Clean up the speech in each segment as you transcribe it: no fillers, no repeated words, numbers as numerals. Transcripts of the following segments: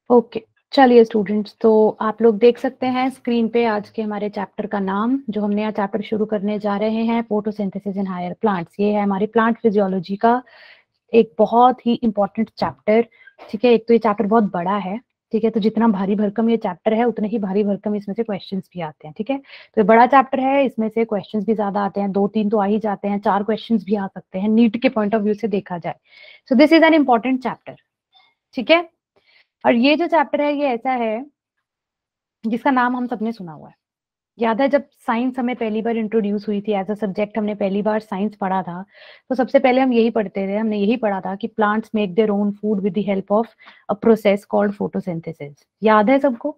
Okay, चलिए students, तो आप लोग देख सकते हैं स्क्रीन पे आज के हमारे चैप्टर का नाम। जो हम नया चैप्टर शुरू करने जा रहे हैं, फोटोसिंथेसिस इन हायर प्लांट्स। ये है हमारी प्लांट फिजियोलॉजी का एक बहुत ही इंपॉर्टेंट चैप्टर। ठीक है, एक तो ये चैप्टर बहुत बड़ा है। ठीक है, तो जितना भारी भरकम ये चैप्टर है उतने ही भारी भरकम इसमें से क्वेश्चंस भी आते हैं। ठीक है, तो ये बड़ा चैप्टर है, इसमें से क्वेश्चंस भी ज्यादा आते हैं, 2-3 तो आ ही जाते हैं, 4 क्वेश्चंस भी आ सकते हैं नीट के पॉइंट ऑफ व्यू से देखा जाए। So this is an important chapter. ठीक है, और ये जो चैप्टर है ये ऐसा है जिसका नाम हम सबने सुना हुआ है। याद है जब साइंस हमें पहली बार इंट्रोड्यूस हुई थी एज अ सब्जेक्ट, हमने पहली बार साइंस पढ़ा था, तो सबसे पहले हम यही पढ़ते थे, हमने यही पढ़ा था कि plants make their own food with the help of a process called photosynthesis. याद है सबको?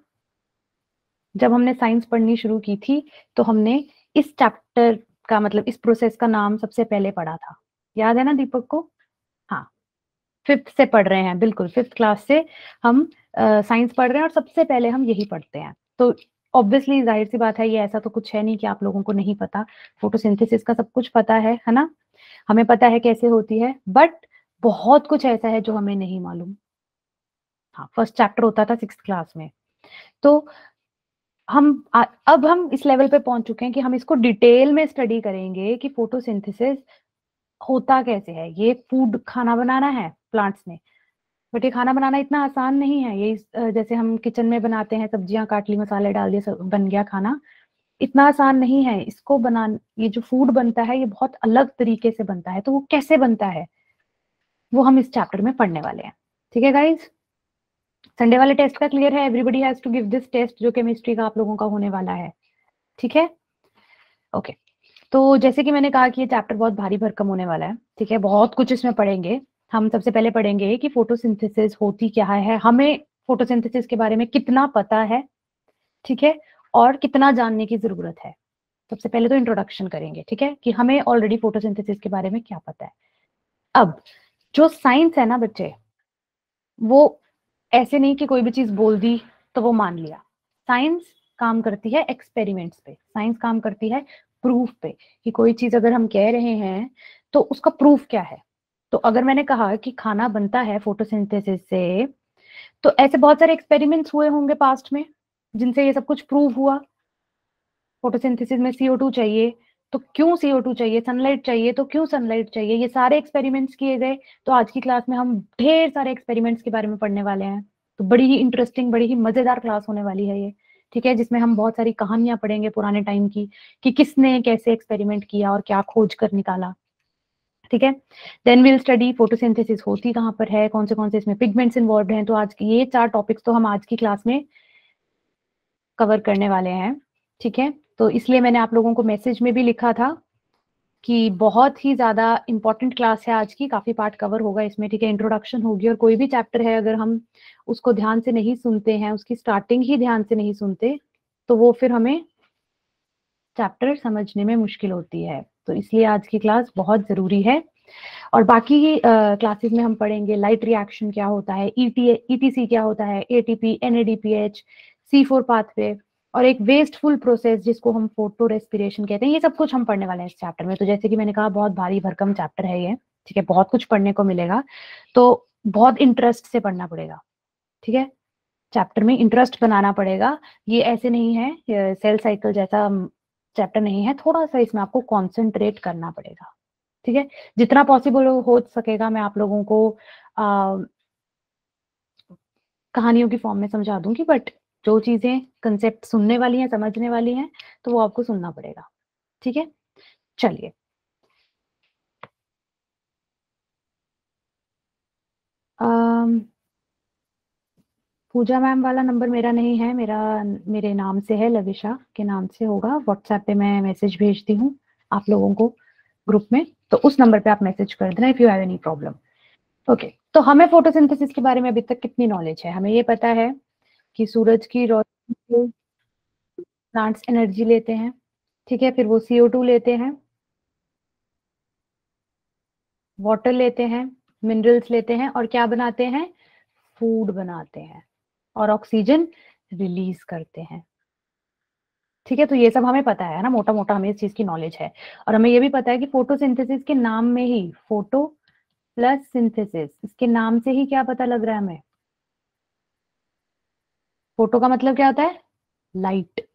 जब हमने साइंस पढ़नी शुरू की थी तो हमने इस चैप्टर का मतलब इस प्रोसेस का नाम सबसे पहले पढ़ा था। याद है ना दीपक को? हाँ, 5th से पढ़ रहे हैं, बिल्कुल 5th क्लास से हम साइंस पढ़ रहे हैं और सबसे पहले हम यही पढ़ते हैं। तो ऑब्वियसली जाहिर सी बात है, ये ऐसा तो कुछ है नहीं कि आप लोगों को नहीं पता। फोटोसिंथेसिस का सब कुछ पता है ना? हमें पता है कैसे होती है, बट बहुत कुछ ऐसा है जो हमें नहीं मालूम। हाँ, फर्स्ट चैप्टर होता था 6th क्लास में। तो अब हम इस लेवल पे पहुंच चुके हैं कि हम इसको डिटेल में स्टडी करेंगे कि फोटोसिंथेसिस होता कैसे है। ये फूड खाना बनाना है प्लांट्स ने, बट ये खाना बनाना इतना आसान नहीं है। ये जैसे हम किचन में बनाते हैं, सब्जियां काट ली, मसाले डाल दिए, बन गया खाना। इतना आसान नहीं है इसको बनाना। ये जो फूड बनता है ये बहुत अलग तरीके से बनता है। तो वो कैसे बनता है वो हम इस चैप्टर में पढ़ने वाले हैं। ठीक है गाइज, संडे वाले टेस्ट का क्लियर है? Everybody has to give this test जो केमिस्ट्री का आप लोगों का होने वाला है। ठीक है, ओके। तो जैसे कि मैंने कहा कि ये चैप्टर बहुत भारी भरकम होने वाला है। ठीक है, बहुत कुछ इसमें पढ़ेंगे। हम सबसे पहले पढ़ेंगे कि फोटोसिंथेसिस होती क्या है, हमें फोटोसिंथेसिस के बारे में कितना पता है। ठीक है, और कितना जानने की जरूरत है। सबसे पहले तो इंट्रोडक्शन करेंगे, ठीक है, कि हमें ऑलरेडी फोटोसिंथेसिस के बारे में क्या पता है। अब जो साइंस है ना बच्चे, वो ऐसे नहीं कि कोई भी चीज बोल दी तो वो मान लिया। साइंस काम करती है एक्सपेरिमेंट्स पे, साइंस काम करती है प्रूफ पे, कि कोई चीज अगर हम कह रहे हैं तो उसका प्रूफ क्या है। तो अगर मैंने कहा कि खाना बनता है फोटोसिंथेसिस से, तो ऐसे बहुत सारे एक्सपेरिमेंट्स हुए होंगे पास्ट में जिनसे ये सब कुछ प्रूव हुआ। फोटोसिंथेसिस में CO2 चाहिए, तो क्यों CO2 चाहिए? सनलाइट चाहिए, तो क्यों सनलाइट चाहिए? ये सारे एक्सपेरिमेंट्स किए गए। तो आज की क्लास में हम ढेर सारे एक्सपेरिमेंट्स के बारे में पढ़ने वाले हैं। तो बड़ी ही इंटरेस्टिंग, बड़ी ही मजेदार क्लास होने वाली है ये। ठीक है, जिसमें हम बहुत सारी कहानियां पढ़ेंगे पुराने टाइम की, कि किसने कैसे एक्सपेरिमेंट किया और क्या खोज कर निकाला। ठीक है, देन विल स्टडी फोटोसिंथेसिस होती कहाँ पर है, कौन से इसमें पिगमेंट्स इन्वॉल्व हैं। तो आज की ये 4 टॉपिक्स तो हम आज की क्लास में कवर करने वाले हैं। ठीक है, तो इसलिए मैंने आप लोगों को मैसेज में भी लिखा था कि बहुत ही ज्यादा इंपॉर्टेंट क्लास है आज की, काफी पार्ट कवर होगा इसमें। ठीक है, इंट्रोडक्शन होगी, और कोई भी चैप्टर है अगर हम उसको ध्यान से नहीं सुनते हैं, उसकी स्टार्टिंग ही ध्यान से नहीं सुनते, तो वो फिर हमें चैप्टर समझने में मुश्किल होती है। तो इसलिए आज की क्लास बहुत जरूरी है। और बाकी क्लासेस में हम पढ़ेंगे लाइट रिएक्शन क्या होता है, ETC क्या होता है, ATP, NADPH, C4 पाथवे, और एक वेस्टफुल प्रोसेस जिसको हम फोटो रेस्पिरेशन कहते हैं। ये सब कुछ हम पढ़ने वाले हैं इस चैप्टर में। तो जैसे कि मैंने कहा, बहुत भारी भरकम चैप्टर है ये। ठीक है, बहुत कुछ पढ़ने को मिलेगा, तो बहुत इंटरेस्ट से पढ़ना पड़ेगा। ठीक है, चैप्टर में इंटरेस्ट बनाना पड़ेगा। ये ऐसे नहीं है सेल साइकिल जैसा चैप्टर नहीं है, थोड़ा सा इसमें आपको कॉन्सेंट्रेट करना पड़ेगा। ठीक है, जितना पॉसिबल हो सकेगा मैं आप लोगों को कहानियों की फॉर्म में समझा दूंगी, बट जो चीजें कंसेप्ट सुनने वाली हैं, समझने वाली हैं, तो वो आपको सुनना पड़ेगा। ठीक है, चलिए। पूजा मैम वाला नंबर मेरा नहीं है, मेरे नाम से है, लविशा के नाम से होगा। व्हाट्सएप पे मैं मैसेज भेजती हूँ आप लोगों को ग्रुप में, तो उस नंबर पे आप मैसेज कर देना if you have any problem. Okay, तो हमें फोटोसिंथेसिस के बारे में अभी तक कितनी नॉलेज है? हमें ये पता है कि सूरज की रोशनी से प्लांट्स एनर्जी लेते हैं। ठीक है, फिर वो CO2 लेते हैं, वाटर लेते हैं, मिनरल्स लेते हैं, और क्या बनाते हैं? फूड बनाते हैं, और ऑक्सीजन रिलीज करते हैं। ठीक है, तो ये सब हमें पता है ना, मोटा मोटा हमें इस चीज की नॉलेज है। और हमें ये भी पता है कि फोटोसिंथेसिस के नाम में ही, फोटो प्लस सिंथेसिस, इसके नाम से ही क्या पता लग रहा है हमें? फोटो का मतलब क्या होता है? लाइट।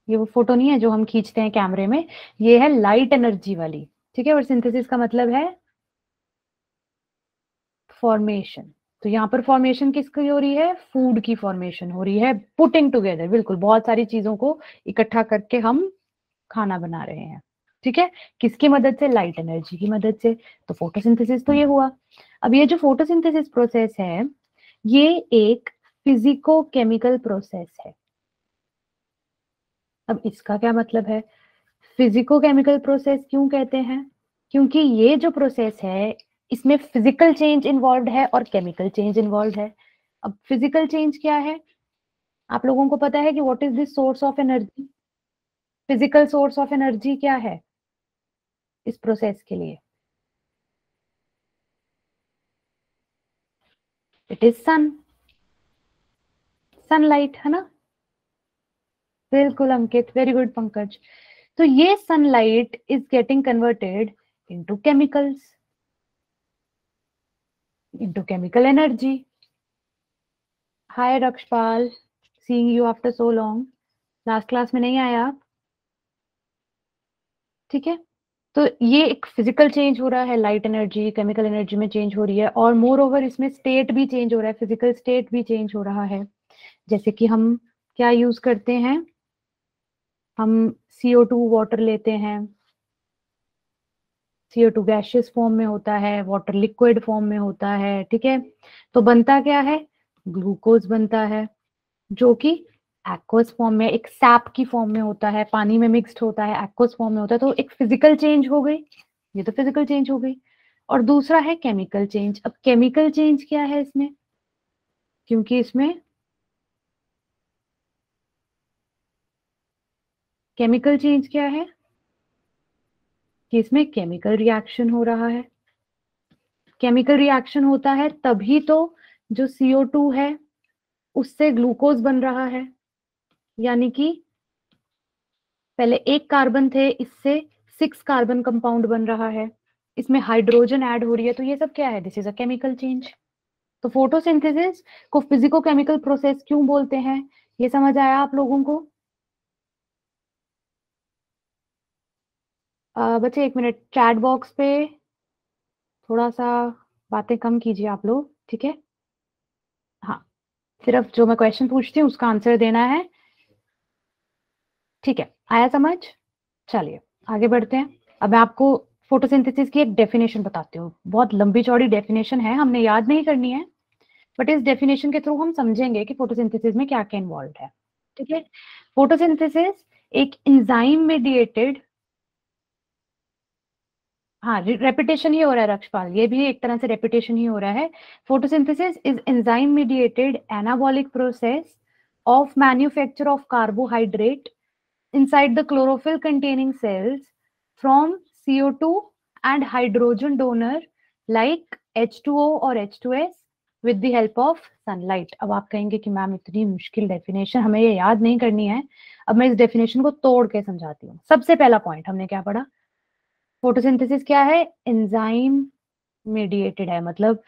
ये वो फोटो नहीं है जो हम खींचते हैं कैमरे में, ये है लाइट एनर्जी वाली, ठीक है। और सिंथेसिस का मतलब है फॉर्मेशन। तो यहाँ पर फॉर्मेशन किसकी हो रही है? फूड की फॉर्मेशन हो रही है, पुटिंग टुगेदर, बिल्कुल, बहुत सारी चीजों को इकट्ठा करके हम खाना बना रहे हैं, ठीक है। किसकी मदद से? लाइट एनर्जी की मदद से। तो फोटोसिंथेसिस तो ये हुआ। अब ये जो फोटोसिंथेसिस प्रोसेस है, ये एक फिजिको केमिकल प्रोसेस है। अब इसका क्या मतलब है? फिजिको केमिकल प्रोसेस क्यों कहते हैं? क्योंकि ये जो प्रोसेस है, इसमें फिजिकल चेंज इन्वॉल्व है और केमिकल चेंज इन्वॉल्व है। अब फिजिकल चेंज क्या है? आप लोगों को पता है कि what is this source of energy? Physical source of energy क्या है इस प्रोसेस के लिए? इट इज सन, सनलाइट, है ना? बिल्कुल अंकित, वेरी गुड पंकज। तो ये sunlight is getting converted into chemicals, into chemical energy. Hi Rakshpal, seeing you after so long. Last class में नहीं आया आप, ठीक है। तो ये एक फिजिकल चेंज हो रहा है, लाइट एनर्जी केमिकल एनर्जी में चेंज हो रही है, और मोर ओवर इसमें स्टेट भी चेंज हो रहा है, फिजिकल स्टेट भी चेंज हो रहा है। जैसे कि हम क्या यूज करते हैं? हम CO2 वाटर लेते हैं, CO2 गैशियस फॉर्म में होता है, वाटर लिक्विड फॉर्म में होता है, ठीक है। तो बनता क्या है? ग्लूकोज बनता है, जो कि एक्वस फॉर्म में, एक सैप की फॉर्म में होता है, पानी में मिक्स्ड होता है, एक्वस फॉर्म में होता है। तो एक फिजिकल चेंज हो गई, ये तो फिजिकल चेंज हो गई। और दूसरा है केमिकल चेंज। अब केमिकल चेंज क्या है इसमें? क्योंकि इसमें केमिकल चेंज क्या है कि इसमें केमिकल रिएक्शन हो रहा है। केमिकल रिएक्शन होता है तभी तो जो CO2 है उससे ग्लूकोज बन रहा है, यानी कि पहले एक कार्बन थे, इससे 6 कार्बन कंपाउंड बन रहा है, इसमें हाइड्रोजन ऐड हो रही है। तो ये सब क्या है? This is a chemical change. तो फोटोसिंथेसिस को फिजिको केमिकल प्रोसेस क्यों बोलते हैं, ये समझ आया आप लोगों को? बच्चे एक मिनट, चैट बॉक्स पे थोड़ा सा बातें कम कीजिए आप लोग, ठीक है। हाँ, सिर्फ जो मैं क्वेश्चन पूछती हूँ उसका आंसर देना है, ठीक है। आया समझ? चलिए आगे बढ़ते हैं। अब मैं आपको फोटोसिंथेसिस की एक डेफिनेशन बताती हूँ, बहुत लंबी चौड़ी डेफिनेशन है, हमने याद नहीं करनी है, बट इस डेफिनेशन के थ्रू हम समझेंगे कि फोटोसिंथेसिस में क्या क्या इन्वॉल्व है, ठीक है। फोटोसिंथेसिस एक एंजाइम मेडिएटेड, हाँ रेपिटेशन ही हो रहा है रक्षपाल, ये भी एक तरह से रेपिटेशन ही हो रहा है। Photosynthesis is enzyme mediated anabolic process of manufacture of carbohydrate inside the chlorophyll containing cells from CO2 and hydrogen donor like H2O और H2S with the help of sunlight। अब आप कहेंगे कि मैम इतनी मुश्किल डेफिनेशन, हमें ये याद नहीं करनी है। अब मैं इस डेफिनेशन को तोड़ के समझाती हूँ। सबसे पहला पॉइंट हमने क्या पढ़ा? फोटोसिंथेसिस क्या है? एंजाइम मेडिएटेड है, मतलब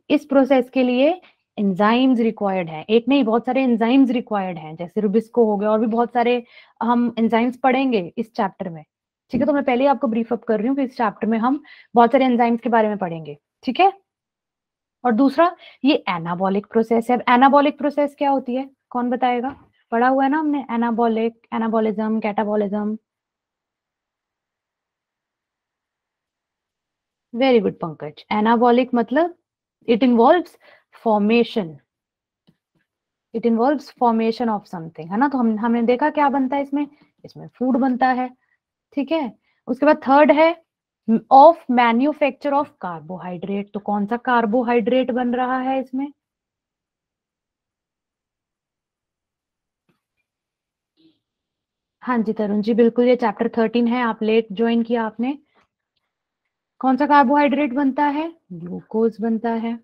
इस प्रोसेस के लिए एंजाइम्स रिक्वायर्ड हैं, एक नहीं बहुत सारे एंजाइम्स रिक्वायर्ड हैं, जैसे रुबिस्को हो गया, और भी बहुत सारे हम एंजाइम्स पढ़ेंगे इस चैप्टर में, ठीक है। तो मैं पहले ही आपको ब्रीफ अप कर रही हूँ कि इस चैप्टर में हम बहुत सारे एंजाइम्स के बारे में पढ़ेंगे, ठीक है। और दूसरा, ये एनाबॉलिक प्रोसेस है। अब एनाबॉलिक प्रोसेस क्या होती है, कौन बताएगा? पढ़ा हुआ है ना हमने, anabolic, anabolism, catabolism. Very good Pankaj. Anabolic मतलब it involves formation, it involves formation of something, है ना। तो हमने देखा क्या बनता है इसमें, इसमें फूड बनता है, ठीक है। उसके बाद थर्ड है ऑफ मैन्युफैक्चर ऑफ कार्बोहाइड्रेट। तो कौन सा कार्बोहाइड्रेट बन रहा है इसमें? हाँ जी तरुण जी, बिल्कुल, ये चैप्टर 13 है, आप लेट ज्वाइन किया आपने। कौन सा कार्बोहाइड्रेट बनता है? ग्लूकोज बनता है,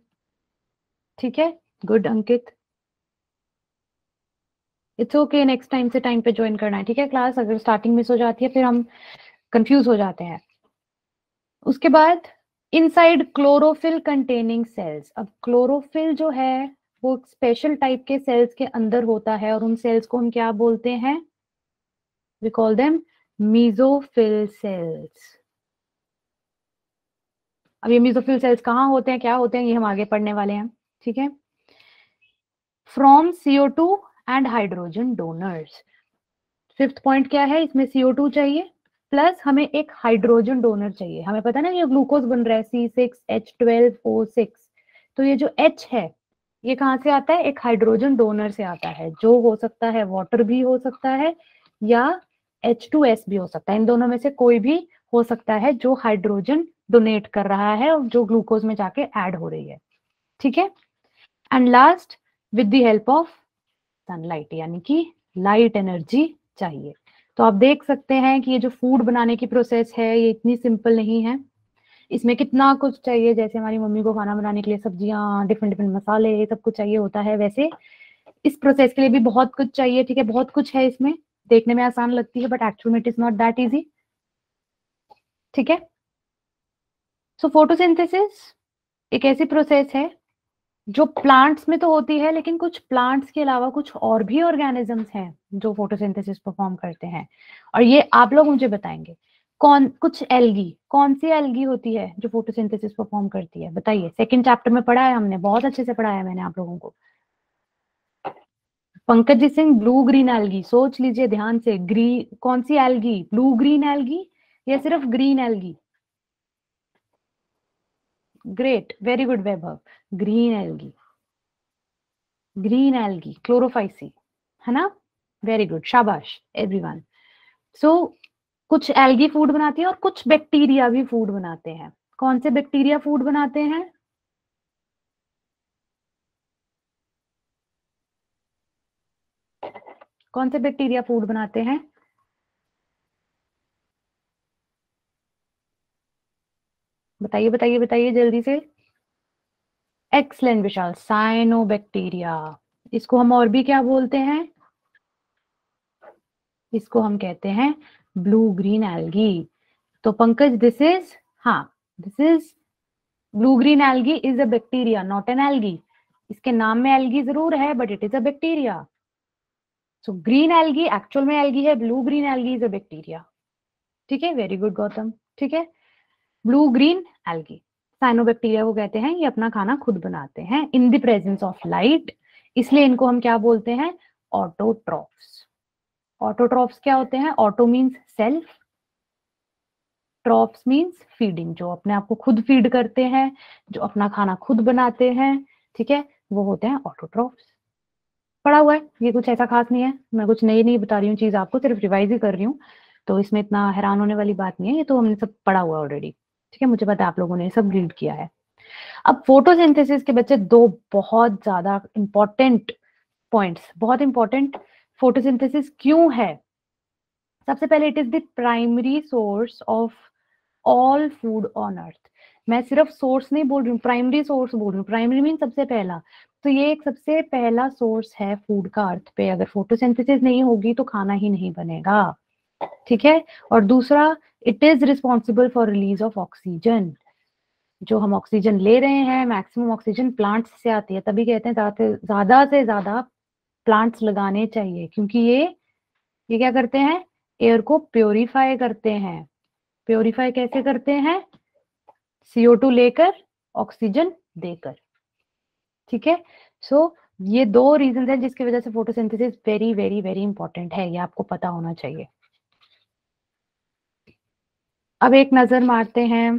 ठीक है। Good Ankit, it's okay, next time से टाइम पे ज्वाइन करना है, ठीक है क्लास। अगर स्टार्टिंग मिस हो जाती है फिर हम कंफ्यूज हो जाते हैं। उसके बाद इनसाइड क्लोरोफिल कंटेनिंग सेल्स। अब क्लोरोफिल जो है वो स्पेशल टाइप के सेल्स के अंदर होता है और उन सेल्स को हम क्या बोलते हैं? We call them mesophyll cells. अब ये मीजोफिल सेल्स कहाँ होते हैं, क्या होते हैं, ये हम आगे पढ़ने वाले हैं, ठीक है। From CO2 and hydrogen donors. Fifth point क्या है, इसमें CO2 चाहिए प्लस हमें एक हाइड्रोजन डोनर चाहिए। हमें पता है ना ये ग्लूकोज बन रहा है C6H12O6, तो ये जो H है ये कहाँ से आता है? एक हाइड्रोजन डोनर से आता है, जो हो सकता है वाटर भी हो सकता है या H2S भी हो सकता है। इन दोनों में से कोई भी हो सकता है जो हाइड्रोजन डोनेट कर रहा है और जो ग्लूकोज में जाके ऐड हो रही है, ठीक है। And last, with the help of sunlight, यानी कि लाइट एनर्जी चाहिए। तो आप देख सकते हैं कि ये जो फूड बनाने की प्रोसेस है ये इतनी सिंपल नहीं है, इसमें कितना कुछ चाहिए। जैसे हमारी मम्मी को खाना बनाने के लिए सब्जियां, डिफरेंट डिफरेंट मसाले, ये सब कुछ चाहिए होता है, वैसे इस प्रोसेस के लिए भी बहुत कुछ चाहिए, ठीक है। बहुत कुछ है इसमें, देखने में आसान लगती है बट एक्चुअल में it is not that easy, ठीक है। सो फोटोसिंथेसिस एक ऐसी प्रोसेस है जो प्लांट्स में तो होती है, लेकिन कुछ प्लांट्स के अलावा कुछ और भी ऑर्गेनिजम्स हैं जो फोटोसिंथेसिस परफॉर्म करते हैं, और ये आप लोग मुझे बताएंगे। कुछ एल्गी, कौन सी एल्गी होती है जो फोटोसिंथेसिस परफॉर्म करती है, बताइए। सेकंड चैप्टर में पढ़ा है हमने, बहुत अच्छे से पढ़ाया है मैंने आप लोगों को। Pankaj ji Singh, blue green algae, सोच लीजिए ध्यान से। कौन सी एल्गी, ब्लू ग्रीन एल्गी या सिर्फ green algae? Great, very good Vaibhav, green algae, green algae, chlorophyceae, है ना। वेरी गुड, शाबाश एवरीवन। सो कुछ एल्गी फूड बनाती है और कुछ बैक्टीरिया भी फूड बनाते हैं। कौन से बैक्टीरिया फूड बनाते हैं? कौन से बैक्टीरिया फूड बनाते हैं? बताइए बताइए बताइए जल्दी से। एक्सलेंट विशाल, साइनोबैक्टीरिया। इसको हम और भी क्या बोलते हैं? इसको हम कहते हैं ब्लू ग्रीन एल्गी। तो पंकज दिस इज, हाँ, this is blue green algae is a bacteria, not an algae. इसके नाम में एल्गी जरूर है but it is a bacteria. So green algae actual में एल्गी है, blue green algae is a bacteria, ठीक है। वेरी गुड गौतम, ठीक है। ब्लू ग्रीन एल्गी साइनोबैक्टीरिया को कहते हैं, ये अपना खाना खुद बनाते हैं in the presence of light, इसलिए इनको हम क्या बोलते हैं? ऑटोट्रॉफ्स। ऑटोट्रॉफ्स क्या होते हैं? Auto means self, trophs means feeding, जो अपने आप को खुद फीड करते हैं, जो अपना खाना खुद बनाते हैं, ठीक है, वो होते हैं ऑटोट्रॉफ्स। पढ़ा हुआ है, ये कुछ ऐसा खास नहीं है, मैं कुछ नई नहीं बता रही हूँ चीज आपको, सिर्फ रिवाइज ही कर रही हूँ, तो इसमें इतना हैरान होने वाली बात नहीं है, ये तो हमने सब पढ़ा हुआ ऑलरेडी, ठीक है। मुझे पता है आप लोगों ने सब रीड किया है। अब फोटोसिंथेसिस के बच्चे दो बहुत ज्यादा इंपॉर्टेंट पॉइंट्स, बहुत इंपॉर्टेंट। फोटोसिंथेसिस क्यों है? सबसे पहले it is the primary source of all food on earth. मैं सिर्फ सोर्स नहीं बोल रही हूँ, प्राइमरी सोर्स बोल रही हूँ। प्राइमरी मीन सबसे पहला, तो ये एक सबसे पहला सोर्स है फूड का अर्थ पे। अगर फोटोसिंथेसिस नहीं होगी तो खाना ही नहीं बनेगा, ठीक है। और दूसरा, it is responsible for release of oxygen. जो हम ऑक्सीजन ले रहे हैं, मैक्सिमम ऑक्सीजन प्लांट्स से आती है, तभी कहते हैं ज्यादा से ज्यादा प्लांट्स लगाने चाहिए, क्योंकि ये क्या करते हैं? एयर को प्योरीफाई करते हैं। प्योरीफाई कैसे करते हैं? CO2 लेकर, ऑक्सीजन देकर, ठीक है। सो ये दो रीजन है जिसकी वजह से photosynthesis very very very important है, ये आपको पता होना चाहिए। अब एक नजर मारते हैं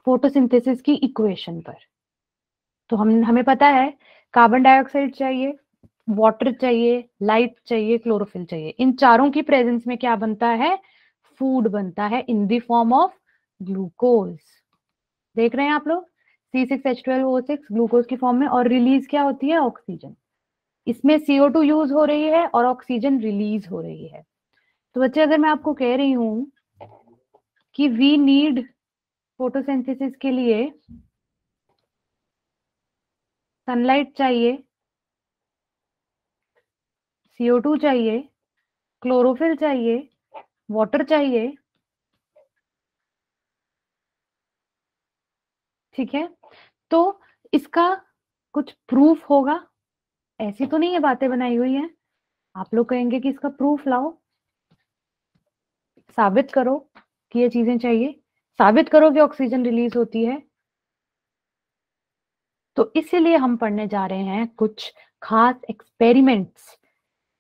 फोटोसिंथेसिस की इक्वेशन पर। तो हमें पता है कार्बन डाइऑक्साइड चाहिए, वाटर चाहिए, लाइट चाहिए, क्लोरोफिल चाहिए। इन चारों की प्रेजेंस में क्या बनता है? फूड बनता है इन द फॉर्म ऑफ ग्लूकोज। देख रहे हैं आप लोग, C6H12O6 ग्लूकोज की फॉर्म में, और रिलीज क्या होती है? ऑक्सीजन। इसमें CO2 यूज हो रही है और ऑक्सीजन रिलीज हो रही है। तो बच्चे, अगर मैं आपको कह रही हूं कि वी नीड फोटोसिंथेसिस के लिए सनलाइट चाहिए, CO2 चाहिए, क्लोरोफिल चाहिए, वाटर चाहिए, ठीक है, तो इसका कुछ प्रूफ होगा, ऐसी तो नहीं है बातें बनाई हुई है। आप लोग कहेंगे कि इसका प्रूफ लाओ, साबित करो कि ये चीजें चाहिए, साबित करो कि ऑक्सीजन रिलीज होती है। तो इसीलिए हम पढ़ने जा रहे हैं कुछ खास एक्सपेरिमेंट्स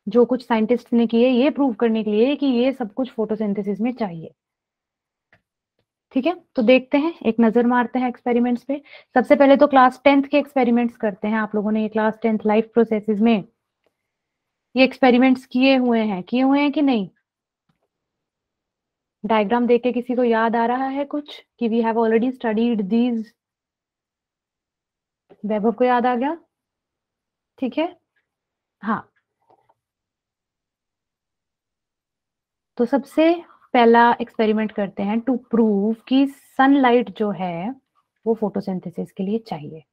जो कुछ साइंटिस्ट ने किए, ये प्रूव करने के लिए कि ये सब कुछ फोटोसिंथेसिस में चाहिए। ठीक है, तो देखते हैं, एक नजर मारते हैं एक्सपेरिमेंट्स पे। सबसे पहले तो क्लास 10th के एक्सपेरिमेंट्स करते हैं। आप लोगों ने ये क्लास 10th लाइफ प्रोसेसेस में ये एक्सपेरिमेंट्स किए हुए हैं कि नहीं? डायग्राम देख के किसी को याद आ रहा है कुछ कि we have already studied these? Vaibhav को याद आ गया? ठीक है, हाँ। तो सबसे पहला एक्सपेरिमेंट करते हैं टू प्रूव कि सनलाइट जो है वो फोटोसिंथेसिस के लिए चाहिए।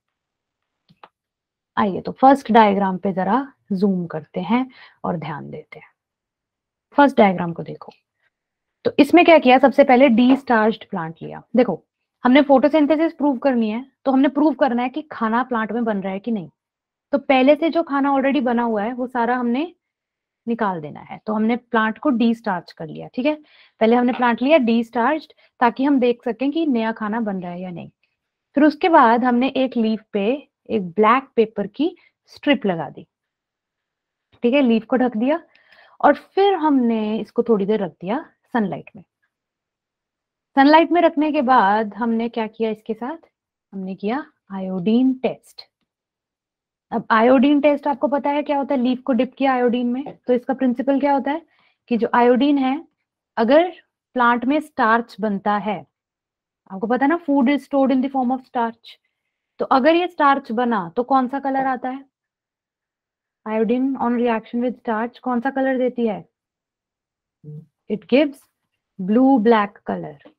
आइए तो फर्स्ट डायग्राम पे जरा जूम करते हैं और ध्यान देते हैं। फर्स्ट डायग्राम को देखो। तो इसमें क्या किया, सबसे पहले डी स्टार्च्ड प्लांट लिया। देखो, हमने फोटोसिंथेसिस प्रूव करनी है, तो हमने प्रूव करना है कि खाना प्लांट में बन रहा है कि नहीं। तो पहले से जो खाना ऑलरेडी बना हुआ है वो सारा हमने निकाल देना है। तो हमने प्लांट को डी स्टार्च कर लिया। ठीक है, पहले हमने प्लांट लिया डी स्टार्च्ड, ताकि हम देख सकें कि नया खाना बन रहा है या नहीं। फिर उसके बाद हमने एक लीफ पे एक ब्लैक पेपर की स्ट्रिप लगा दी। ठीक है, लीफ को ढक दिया और फिर हमने इसको थोड़ी देर रख दिया सनलाइट में। सनलाइट में रखने के बाद हमने क्या किया इसके साथ, हमने किया आयोडीन टेस्ट। अब आयोडीन टेस्ट आपको पता है क्या होता है, लीफ को डिप किया आयोडीन में। तो इसका प्रिंसिपल क्या होता है कि जो आयोडीन है, अगर प्लांट में स्टार्च बनता है, आपको पता है ना, food is stored in the form of starch. तो अगर ये स्टार्च बना तो कौन सा कलर आता है? Iodine on reaction with starch कौन सा कलर देती है? It gives blue black colour.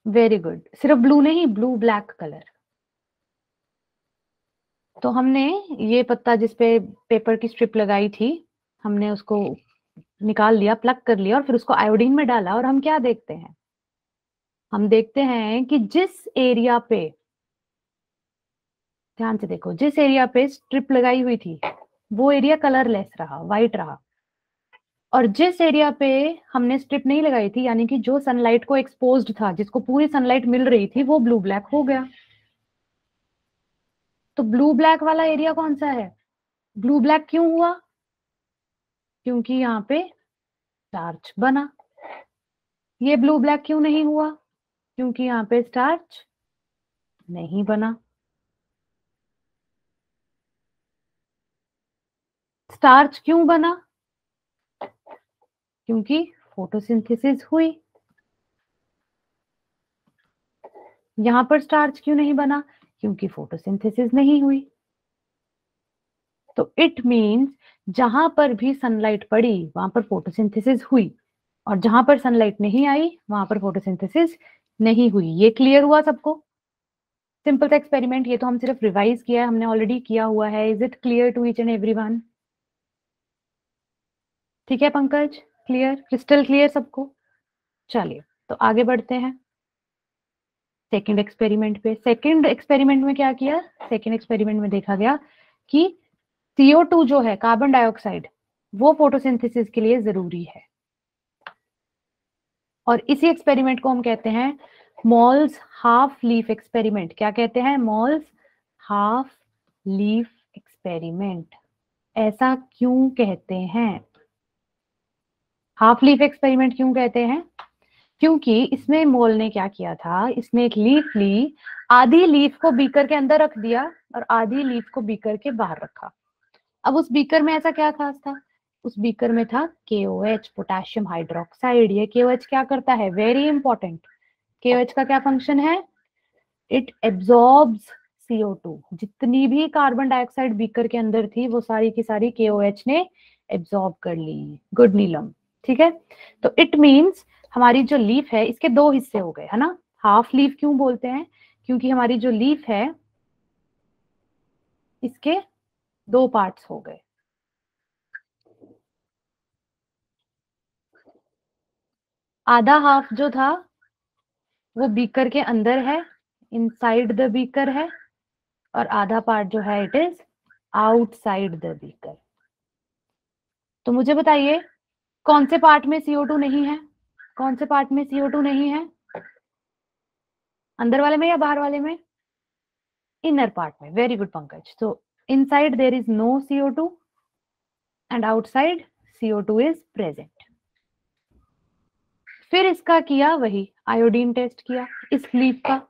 Very good, सिर्फ ब्लू नहीं, ब्लू ब्लैक कलर। तो हमने ये पत्ता जिसपे पेपर की स्ट्रिप लगाई थी, हमने उसको निकाल लिया, प्लग कर लिया और फिर उसको आयोडीन में डाला। और हम क्या देखते हैं, हम देखते हैं कि जिस एरिया पे, ध्यान से देखो, जिस एरिया पे स्ट्रिप लगाई हुई थी वो एरिया कलरलेस रहा, व्हाइट रहा। और जिस एरिया पे हमने स्ट्रिप नहीं लगाई थी, यानी कि जो सनलाइट को एक्सपोज्ड था, जिसको पूरी सनलाइट मिल रही थी, वो ब्लू ब्लैक हो गया। तो ब्लू ब्लैक वाला एरिया कौन सा है? ब्लू ब्लैक क्यों हुआ? क्योंकि यहाँ पे स्टार्च बना। ये ब्लू ब्लैक क्यों नहीं हुआ? क्योंकि यहाँ पे स्टार्च नहीं बना। स्टार्च क्यों बना? क्योंकि फोटोसिंथेसिस हुई। यहां पर स्टार्च क्यों नहीं बना? क्योंकि फोटोसिंथेसिस नहीं हुई। तो इट मींस जहां पर भी सनलाइट पड़ी वहां पर फोटोसिंथेसिस हुई, और जहां पर सनलाइट नहीं आई वहां पर फोटोसिंथेसिस नहीं हुई। ये क्लियर हुआ सबको? सिंपल सा एक्सपेरिमेंट, ये तो हम सिर्फ रिवाइज किया है, हमने ऑलरेडी किया हुआ है। Is it clear to each and everyone? ठीक है पंकज, क्लियर, क्रिस्टल क्लियर सबको? चलिए तो आगे बढ़ते हैं सेकंड एक्सपेरिमेंट पे। सेकंड एक्सपेरिमेंट में क्या किया, सेकंड एक्सपेरिमेंट में देखा गया कि CO2 जो है, कार्बन डाइऑक्साइड, वो फोटोसिंथेसिस के लिए जरूरी है। और इसी एक्सपेरिमेंट को हम कहते हैं मॉल्स हाफ लीफ एक्सपेरिमेंट। क्या कहते हैं? Malls half leaf experiment. ऐसा क्यों कहते हैं? हाफ लीफ एक्सपेरिमेंट क्यों कहते हैं? क्योंकि इसमें मोल ने क्या किया था, इसमें एक लीफ ली, आधी लीफ को बीकर के अंदर रख दिया और आधी लीफ को बीकर के बाहर रखा। अब उस बीकर में ऐसा क्या खास था? उस बीकर में था KOH, पोटेशियम हाइड्रोक्साइड। ये KOH क्या करता है? Very important. KOH का क्या फंक्शन है? It absorbs CO2। जितनी भी कार्बन डाइऑक्साइड बीकर के अंदर थी वो सारी की सारी KOH ने एब्जॉर्ब कर ली। गुड नीलम, ठीक है। तो इट मींस हमारी जो लीफ है इसके दो हिस्से हो गए, है ना। हाफ लीफ क्यों बोलते हैं? क्योंकि हमारी जो लीफ है इसके दो पार्ट्स हो गए। आधा हाफ जो था वो बीकर के अंदर है, इनसाइड द बीकर है और आधा पार्ट जो है it is outside the beaker. तो मुझे बताइए कौन से पार्ट में CO2 नहीं है, कौन से पार्ट में CO2 नहीं है, अंदर वाले में या बाहर वाले में? इनर पार्ट में। Very good Pankaj. तो inside there is no CO2 and outside CO2 is present. फिर इसका किया वही आयोडीन टेस्ट किया इस लीफ का।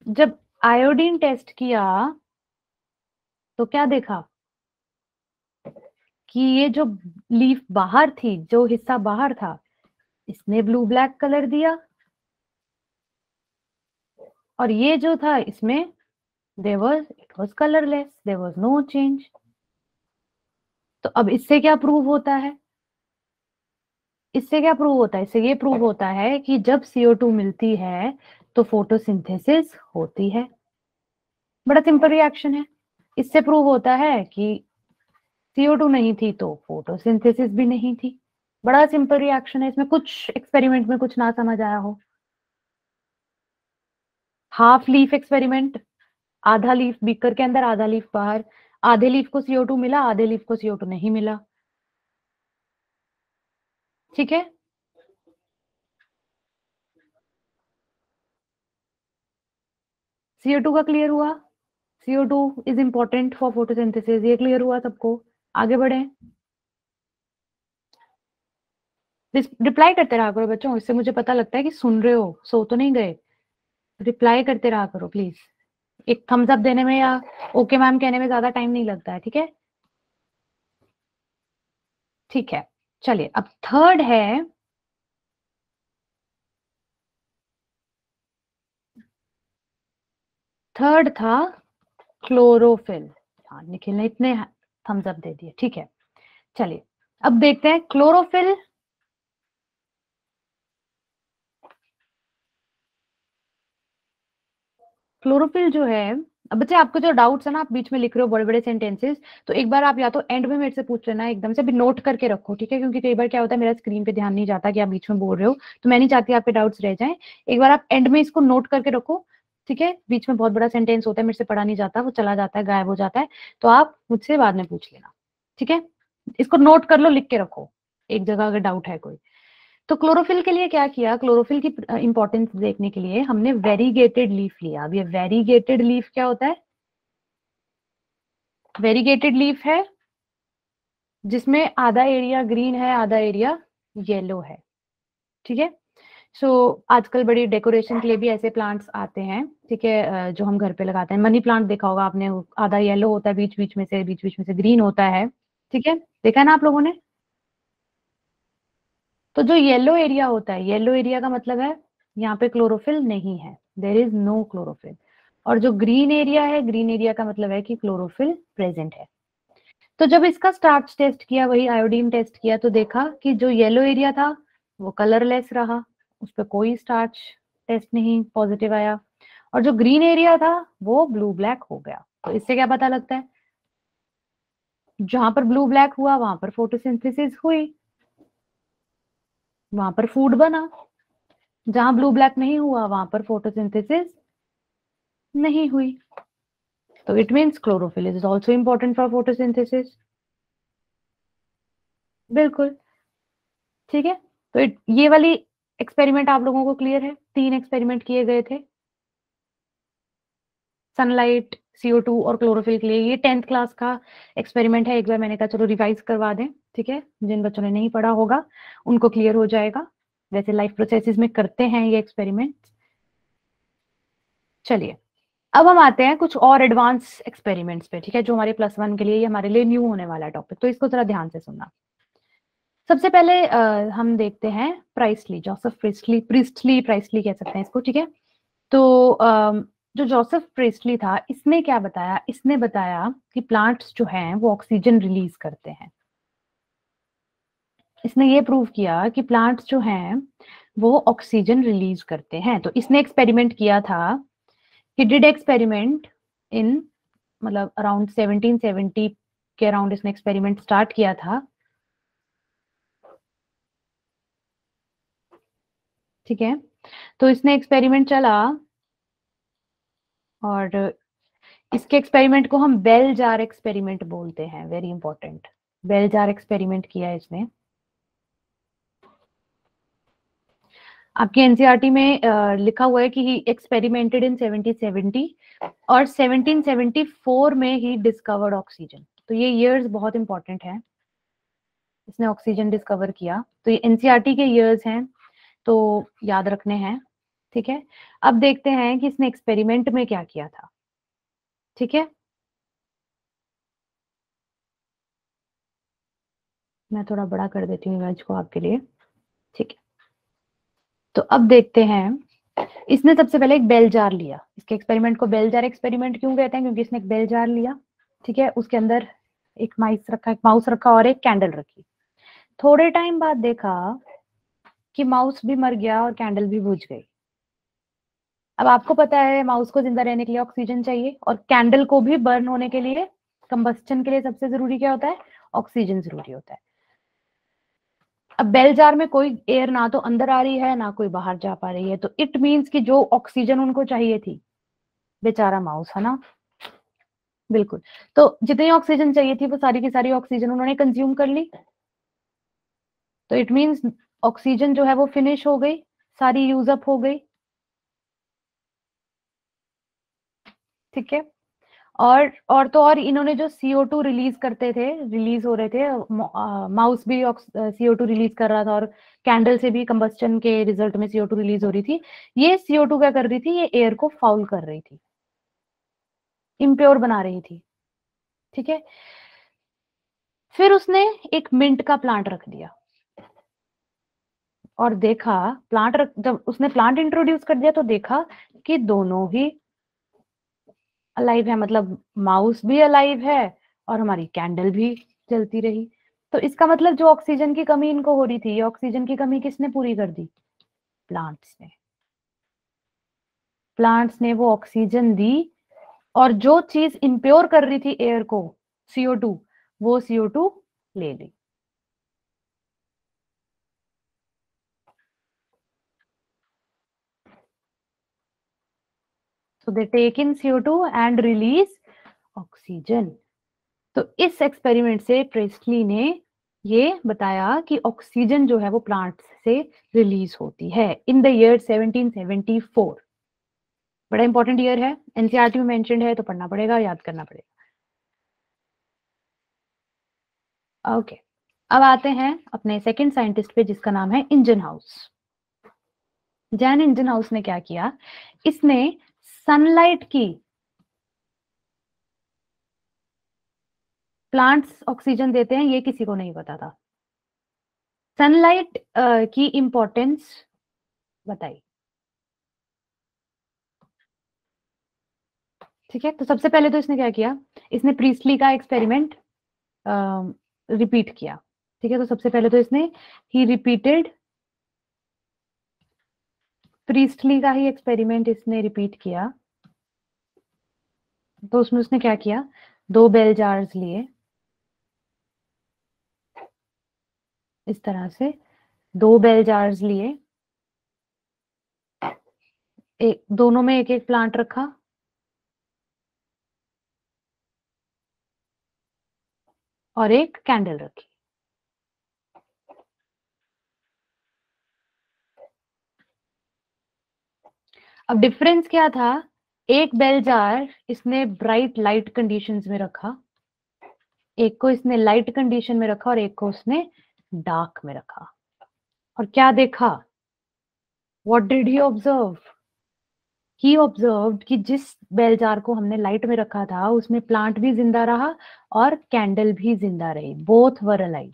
जब आयोडीन टेस्ट किया तो क्या देखा कि ये जो लीफ बाहर थी, जो हिस्सा बाहर था, इसने ब्लू ब्लैक कलर दिया और ये जो था इसमें it was colourless, there was no change. तो अब इससे क्या प्रूव होता है? इससे क्या प्रूव होता है? इससे ये प्रूव होता है कि जब CO2 मिलती है तो फोटोसिंथेसिस होती है। बड़ा सिंपल रिएक्शन है। इससे प्रूव होता है कि CO2 नहीं थी तो फोटोसिंथेसिस भी नहीं थी। बड़ा सिंपल रिएक्शन है। इसमें कुछ एक्सपेरिमेंट में कुछ ना समझ आया हो? हाफ लीफ एक्सपेरिमेंट, आधा लीफ बीकर के अंदर आधा लीफ बाहर, आधे लीफ को CO2 मिला, आधे लीफ को CO2 नहीं मिला। ठीक है, CO2 का क्लियर हुआ। CO2 is important for photosynthesis, ये क्लियर हुआ सबको। आगे बढ़े। रिप्लाई करते रहा करो बच्चों, इससे मुझे पता लगता है कि सुन रहे हो, सो तो नहीं गए। रिप्लाई करते रहा करो प्लीज। एक थम्स अप देने में या ओके मैम कहने में ज्यादा टाइम नहीं लगता है। ठीक है, ठीक है। चलिए अब थर्ड है, थर्ड था क्लोरोफिल। हाँ निखिल ने इतने थम्स अप दे दिए। ठीक है, चलिए अब देखते हैं क्लोरोफिल। क्लोरोफिल जो है, अब बच्चे आपको जो डाउट्स है ना, आप बीच में लिख रहे हो बड़े बड़े सेंटेंसेस, तो एक बार आप या तो एंड में मेरे से पूछ लेना, एकदम से भी नोट करके रखो। ठीक है, क्योंकि कई बार क्या होता है मेरा स्क्रीन पे ध्यान नहीं जाता कि आप बीच में बोल रहे हो, तो मैं नहीं चाहती आपके डाउट्स रह जाएं। एक बार आप एंड में इसको नोट करके रखो। ठीक है, बीच में बहुत बड़ा सेंटेंस होता है, मेरे से पढ़ा नहीं जाता, वो चला जाता है, गायब हो जाता है, तो आप मुझसे बाद में पूछ लेना। ठीक है, इसको नोट कर लो, लिख के रखो एक जगह अगर डाउट है कोई। तो क्लोरोफिल के लिए क्या किया, क्लोरोफिल की इंपॉर्टेंस देखने के लिए हमने वेरीगेटेड लीफ लिया। अब ये वेरीगेटेड लीफ क्या होता है? वेरीगेटेड लीफ है जिसमें आधा एरिया ग्रीन है, आधा एरिया येलो है। ठीक है, सो आजकल बड़ी डेकोरेशन के लिए भी ऐसे प्लांट्स आते हैं। ठीक है, जो हम घर पे लगाते हैं। मनी प्लांट देखा होगा आपने, आधा येलो होता है, बीच बीच में से ग्रीन होता है। ठीक है, देखा है ना आप लोगों ने? तो जो येलो एरिया होता है, येलो एरिया का मतलब है यहाँ पे क्लोरोफिल नहीं है, देर इज नो क्लोरोफिल। और जो ग्रीन एरिया है, ग्रीन एरिया का मतलब है कि क्लोरोफिल प्रेजेंट है। तो जब इसका स्टार्च टेस्ट किया, वही आयोडीन टेस्ट किया, तो देखा कि जो येलो एरिया था वो कलरलेस रहा, उस पर कोई स्टार्च टेस्ट नहीं पॉजिटिव आया। और जो ग्रीन एरिया था वो ब्लू ब्लैक हो गया। तो इससे क्या पता लगता है? जहां पर ब्लू ब्लैक हुआ वहां पर फोटोसिंथेसिस हुई, वहां पर फूड बना। जहां ब्लू ब्लैक नहीं हुआ वहां पर फोटोसिंथेसिस नहीं हुई। तो it means chlorophyll is also important for photosynthesis. बिल्कुल, ठीक है। तो ये वाली एक्सपेरिमेंट आप लोगों को क्लियर है? 3 एक्सपेरिमेंट किए गए थे, सनलाइट, CO2 और क्लोरोफिल के लिए। ये 10th क्लास का एक्सपेरिमेंट है। एक बार मैंने कहा चलो रिवाइज करवा दें। ठीक है, जिन बच्चों ने नहीं पढ़ा होगा उनको क्लियर हो जाएगा। वैसे लाइफ प्रोसेसेस में करते हैं ये एक्सपेरिमेंट। चलिए अब हम आते हैं कुछ और एडवांस एक्सपेरिमेंट्स पे। ठीक है, जो हमारे +1 के लिए, ये हमारे लिए न्यू होने वाला टॉपिक, तो इसको जरा ध्यान से सुनना। सबसे पहले हम देखते हैं प्राइसली, जोसेफ प्रिस्टली कह सकते हैं इसको। ठीक है, तो जो जोसेफ प्रिस्टली था, इसने क्या बताया? इसने बताया कि प्लांट्स जो हैं वो ऑक्सीजन रिलीज करते हैं। इसने ये प्रूव किया कि प्लांट्स जो हैं वो ऑक्सीजन रिलीज करते हैं। तो इसने एक्सपेरिमेंट किया था, ही डिड एक्सपेरिमेंट इन, मतलब अराउंड 1770 के अराउंड इसने एक्सपेरिमेंट स्टार्ट किया था। ठीक है, तो इसने एक्सपेरिमेंट चला और इसके एक्सपेरिमेंट को हम बेल जार एक्सपेरिमेंट बोलते हैं, very important. Bell jar experiment किया इसने। आपकी एनसीईआरटी में लिखा हुआ है कि ही एक्सपेरिमेंटेड इन 1770 और 1774 में ही डिस्कवर्ड ऑक्सीजन। तो ये ईयर्स बहुत इंपॉर्टेंट है, इसने ऑक्सीजन डिस्कवर किया। तो ये एनसीईआरटी के ईयर्स हैं, तो याद रखने हैं। ठीक है, अब देखते हैं कि इसने एक्सपेरिमेंट में क्या किया था। ठीक है, मैं थोड़ा बड़ा कर देती हूँ इमेज को आपके लिए। ठीक है, तो अब देखते हैं। इसने सबसे पहले एक बेल जार लिया। इसके एक्सपेरिमेंट को बेल जार एक्सपेरिमेंट क्यों कहते हैं? क्योंकि इसने एक बेल जार लिया। ठीक है, उसके अंदर एक माउस रखा और एक कैंडल रखी। थोड़े टाइम बाद देखा कि माउस भी मर गया और कैंडल भी बुझ गई। अब आपको पता है माउस को जिंदा रहने के लिए ऑक्सीजन चाहिए, और कैंडल को भी बर्न होने के लिए, कंबस्टन के लिए सबसे जरूरी क्या होता है? ऑक्सीजन जरूरी होता है। अब बेल जार में कोई एयर ना तो अंदर आ रही है ना कोई बाहर जा पा रही है, तो इट मीन्स कि जो ऑक्सीजन उनको चाहिए थी, बेचारा माउस, है ना? बिल्कुल। तो जितनी ऑक्सीजन चाहिए थी वो सारी की सारी ऑक्सीजन उन्होंने कंज्यूम कर ली। तो इट मीन्स ऑक्सीजन जो है वो फिनिश हो गई, सारी यूज अप हो गई। ठीक है, और तो और इन्होंने जो CO2 रिलीज करते थे, रिलीज हो रहे थे, माउस भी CO2 रिलीज कर रहा था, और कैंडल से भी कंबस्टन के रिजल्ट में CO2 रिलीज हो रही थी। ये CO2 क्या कर रही थी? ये एयर को फाउल कर रही थी, इम्प्योर बना रही थी। ठीक है, फिर उसने एक मिंट का प्लांट रख दिया और देखा, जब उसने प्लांट इंट्रोड्यूस कर दिया तो देखा कि दोनों ही अलाइव है, मतलब माउस भी अलाइव है और हमारी कैंडल भी जलती रही। तो इसका मतलब जो ऑक्सीजन की कमी इनको हो रही थी, ये ऑक्सीजन की कमी किसने पूरी कर दी? प्लांट्स ने। प्लांट्स ने वो ऑक्सीजन दी, और जो चीज इम्प्योर कर रही थी एयर को, CO2, वो CO2 ले ली। So they take in CO2 and release oxygen. तो इस एक्सपेरिमेंट से प्रेस्टली ने ये बताया कि ऑक्सीजन जो है वो प्लांट्स से रिलीज होती है इन द ईयर 1774। बड़ा इंपॉर्टेंट ईयर है, एनसीईआरटी में मेंशन्ड है, तो पढ़ना पड़ेगा, याद करना पड़ेगा। ओके, अब आते हैं अपने सेकंड साइंटिस्ट पे, जिसका नाम है engine house. Jain engine house ने क्या किया? इसने सनलाइट की, प्लांट्स ऑक्सीजन देते हैं ये किसी को नहीं पता था, सनलाइट की इंपॉर्टेंस बताई। ठीक है, तो सबसे पहले तो इसने क्या किया? इसने प्रीस्टली का एक्सपेरिमेंट रिपीट किया। ठीक है, तो सबसे पहले तो इसने ही रिपीटेड प्रीस्टली का ही एक्सपेरिमेंट इसने रिपीट किया। तो उसमें उसने क्या किया? 2 बेल जार्स लिए, इस तरह से 2 बेल जार्स लिए, एक दोनों में एक एक प्लांट रखा, और एक कैंडल रखी। अब डिफरेंस क्या था? एक बेल जार इसने ब्राइट लाइट कंडीशंस में रखा, एक को इसने लाइट कंडीशन में रखा, और एक को उसने डार्क में रखा। और क्या देखा? What did he observe? He observed कि जिस बेल जार को हमने लाइट में रखा था उसमें प्लांट भी जिंदा रहा और कैंडल भी जिंदा रही, बोथ वर अलाइव।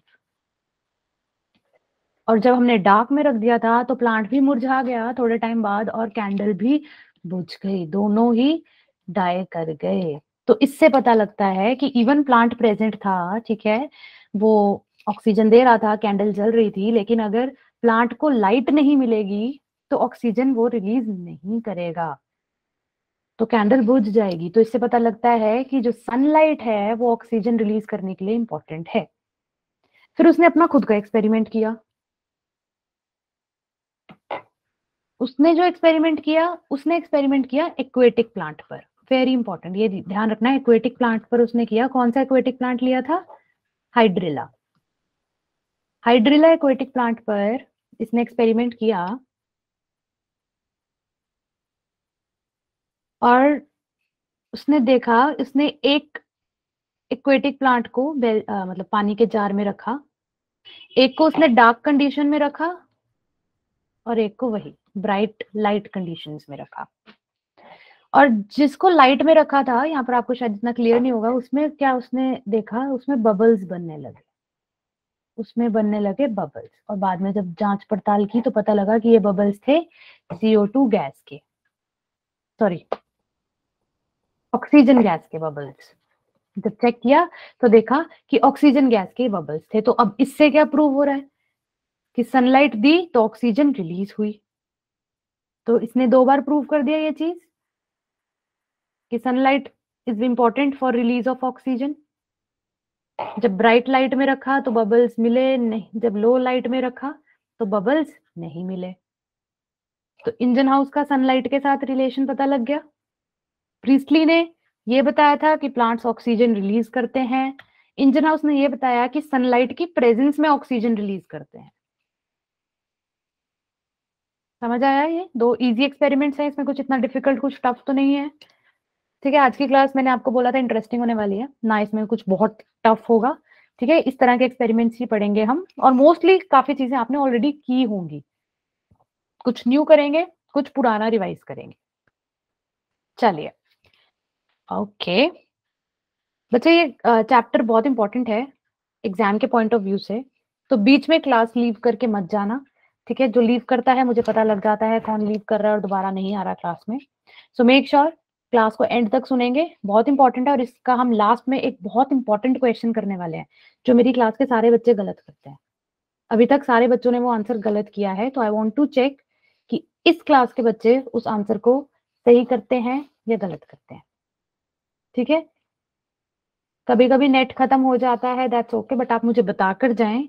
और जब हमने डार्क में रख दिया था तो प्लांट भी मुरझा गया थोड़े टाइम बाद, और कैंडल भी बुझ गई, दोनों ही डाई कर गए। तो इससे पता लगता है कि इवन प्लांट प्रेजेंट था, ठीक है, वो ऑक्सीजन दे रहा था, कैंडल जल रही थी, लेकिन अगर प्लांट को लाइट नहीं मिलेगी तो ऑक्सीजन वो रिलीज नहीं करेगा, तो कैंडल बुझ जाएगी। तो इससे पता लगता है कि जो सनलाइट है वो ऑक्सीजन रिलीज करने के लिए इंपॉर्टेंट है। फिर उसने अपना खुद का एक्सपेरिमेंट किया। उसने जो एक्सपेरिमेंट किया, उसने एक्सपेरिमेंट किया एक्वेटिक प्लांट पर। वेरी इंपॉर्टेंट, ये ध्यान रखना है, एक्वेटिक प्लांट पर उसने किया। कौन सा एक्वेटिक प्लांट लिया था? हाइड्रिला। हाइड्रिला एक्वेटिक प्लांट पर इसने एक्सपेरिमेंट किया और उसने देखा, उसने एक एक्वेटिक प्लांट को मतलब पानी के जार में रखा, एक को उसने डार्क कंडीशन में रखा और एक को वही ब्राइट लाइट कंडीशंस में रखा। और जिसको लाइट में रखा था, यहाँ पर आपको शायद इतना क्लियर नहीं होगा, उसमें क्या उसने देखा, उसमें बबल्स बनने लगे, उसमें बनने लगे बबल्स। और बाद में जब जांच पड़ताल की तो पता लगा कि ये बबल्स थे CO2 गैस के, सॉरी ऑक्सीजन गैस के बबल्स। जब चेक किया तो देखा कि ऑक्सीजन गैस के बबल्स थे। तो अब इससे क्या प्रूव हो रहा है कि सनलाइट दी तो ऑक्सीजन रिलीज हुई। तो इसने 2 बार प्रूव कर दिया ये चीज कि sunlight is important for release of oxygen. जब ब्राइट लाइट में रखा तो बबल्स मिले नहीं, जब लो लाइट में रखा तो बबल्स नहीं मिले। तो इंजन हाउस का सनलाइट के साथ रिलेशन पता लग गया। प्रीस्टली ने ये बताया था कि प्लांट्स ऑक्सीजन रिलीज करते हैं, इंजन हाउस ने ये बताया कि सनलाइट की प्रेजेंस में ऑक्सीजन रिलीज करते हैं। समझ आया? ये 2 इजी एक्सपेरिमेंट्स हैं, इसमें कुछ इतना डिफिकल्ट, कुछ टफ तो नहीं है। ठीक है, आज की क्लास मैंने आपको बोला था इंटरेस्टिंग होने वाली है ना, इसमें कुछ बहुत टफ होगा। ठीक है, इस तरह के एक्सपेरिमेंट्स ही पढ़ेंगे हम, और मोस्टली काफी चीजें आपने ऑलरेडी की होंगी। कुछ न्यू करेंगे, कुछ पुराना रिवाइज करेंगे। चलिए, ओके बच्चे, ये चैप्टर बहुत इंपॉर्टेंट है एग्जाम के पॉइंट ऑफ व्यू से, तो बीच में क्लास लीव करके मत जाना। ठीक है, जो लीव करता है मुझे पता लग जाता है कौन लीव कर रहा है और दोबारा नहीं आ रहा क्लास में। सो मेक श्योर क्लास को एंड तक सुनेंगे, बहुत इंपॉर्टेंट है। और इसका हम लास्ट में एक बहुत इंपॉर्टेंट क्वेश्चन करने वाले हैं जो मेरी क्लास के सारे बच्चे गलत करते हैं। अभी तक सारे बच्चों ने वो आंसर गलत किया है, तो आई वॉन्ट टू चेक कि इस क्लास के बच्चे उस आंसर को सही करते हैं या गलत करते हैं। ठीक है, कभी कभी नेट खत्म हो जाता है, दैट्स ओके, बट आप मुझे बताकर जाएं,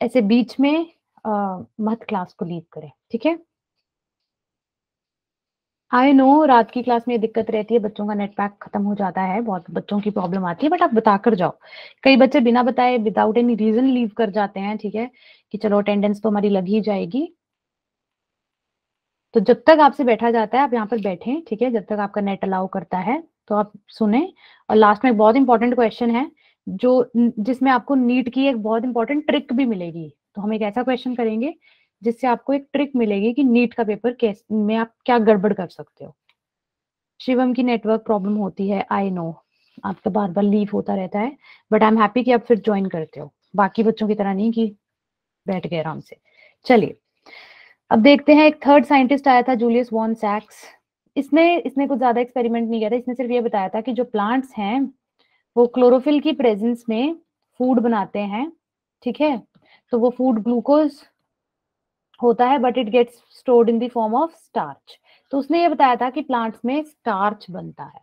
ऐसे बीच में मत क्लास को लीव करें। ठीक है, आई नो रात की क्लास में ये दिक्कत रहती है, बच्चों का नेट पैक खत्म हो जाता है, बहुत बच्चों की प्रॉब्लम आती है, बट आप बताकर जाओ। कई बच्चे बिना बताए विदाउट एनी रीजन लीव कर जाते हैं। ठीक है, कि चलो अटेंडेंस तो हमारी लग ही जाएगी। तो जब तक आपसे बैठा जाता है आप यहाँ पर बैठें। ठीक है, जब तक आपका नेट अलाउ करता है तो आप सुने। और लास्ट में एक बहुत इंपॉर्टेंट क्वेश्चन है जो जिसमें आपको नीट की एक बहुत इंपॉर्टेंट ट्रिक भी मिलेगी। तो हम एक ऐसा क्वेश्चन करेंगे जिससे आपको एक ट्रिक मिलेगी कि नीट का पेपर कैसे में आप क्या गड़बड़ कर सकते हो। शिवम की नेटवर्क प्रॉब्लम होती है, आई नो आपका बार बार लीव होता रहता है, बट आई एम हैप्पी कि आप फिर ज्वाइन करते हो, बाकी बच्चों की तरह नहीं कि बैठ गए आराम से। चलिए, अब देखते हैं, एक थर्ड साइंटिस्ट आया था जूलियस वॉन सैक्स। इसने इसने कुछ ज्यादा एक्सपेरिमेंट नहीं किया था, इसने सिर्फ ये बताया था कि जो प्लांट्स हैं वो क्लोरोफिल की प्रेजेंस में फूड बनाते हैं। ठीक है, तो वो फूड ग्लूकोज होता है, but it gets stored in the form of starch. तो उसने ये बताया था कि प्लांट्स में स्टार्च बनता है,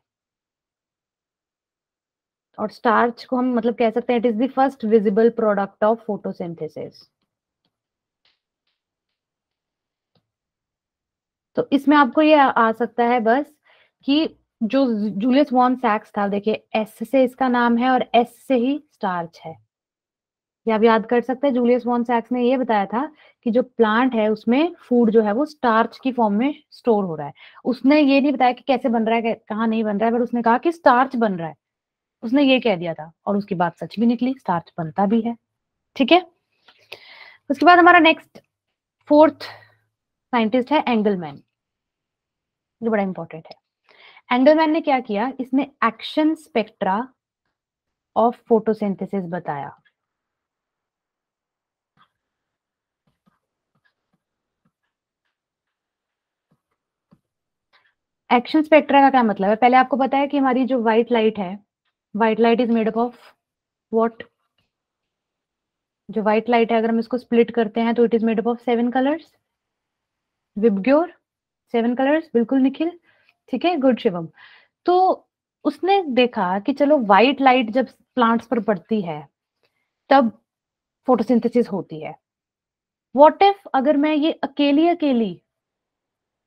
और स्टार्च को हम मतलब कह सकते हैं it is the first visible product of photosynthesis. तो इसमें आपको ये आ सकता है बस कि जो जूलियस वॉन सैक्स था, देखिए एस से इसका नाम है और एस से ही स्टार्च है, ये आप याद कर सकते हैं। जूलियस वॉन सैक्स ने ये बताया था कि जो प्लांट है उसमें फूड जो है वो स्टार्च की फॉर्म में स्टोर हो रहा है। उसने ये नहीं बताया कि कैसे बन रहा है, कहाँ नहीं बन रहा है, बट उसने कहा कि स्टार्च बन रहा है, उसने ये कह दिया था, और उसकी बात सच भी निकली, स्टार्च बनता भी है। ठीक है, उसके बाद हमारा नेक्स्ट फोर्थ साइंटिस्ट है एंगलमैन, जो बड़ा इंपॉर्टेंट है। एंगलमैन ने क्या किया, इसने एक्शन स्पेक्ट्रा ऑफ फोटोसिंथेसिस बताया। एक्शन स्पेक्ट्रा का क्या मतलब है, पहले आपको पता है कि हमारी जो व्हाइट लाइट है, white light is made up of what. जो व्हाइट लाइट है अगर हम इसको स्प्लिट करते हैं तो it is made up of 7 colours. VIBGYOR 7 colours, बिल्कुल निखिल, ठीक है, गुड शिवम। तो उसने देखा कि चलो व्हाइट लाइट जब प्लांट्स पर पड़ती है तब फोटोसिंथेसिस होती है। व्हाट इफ अगर मैं ये अकेली अकेली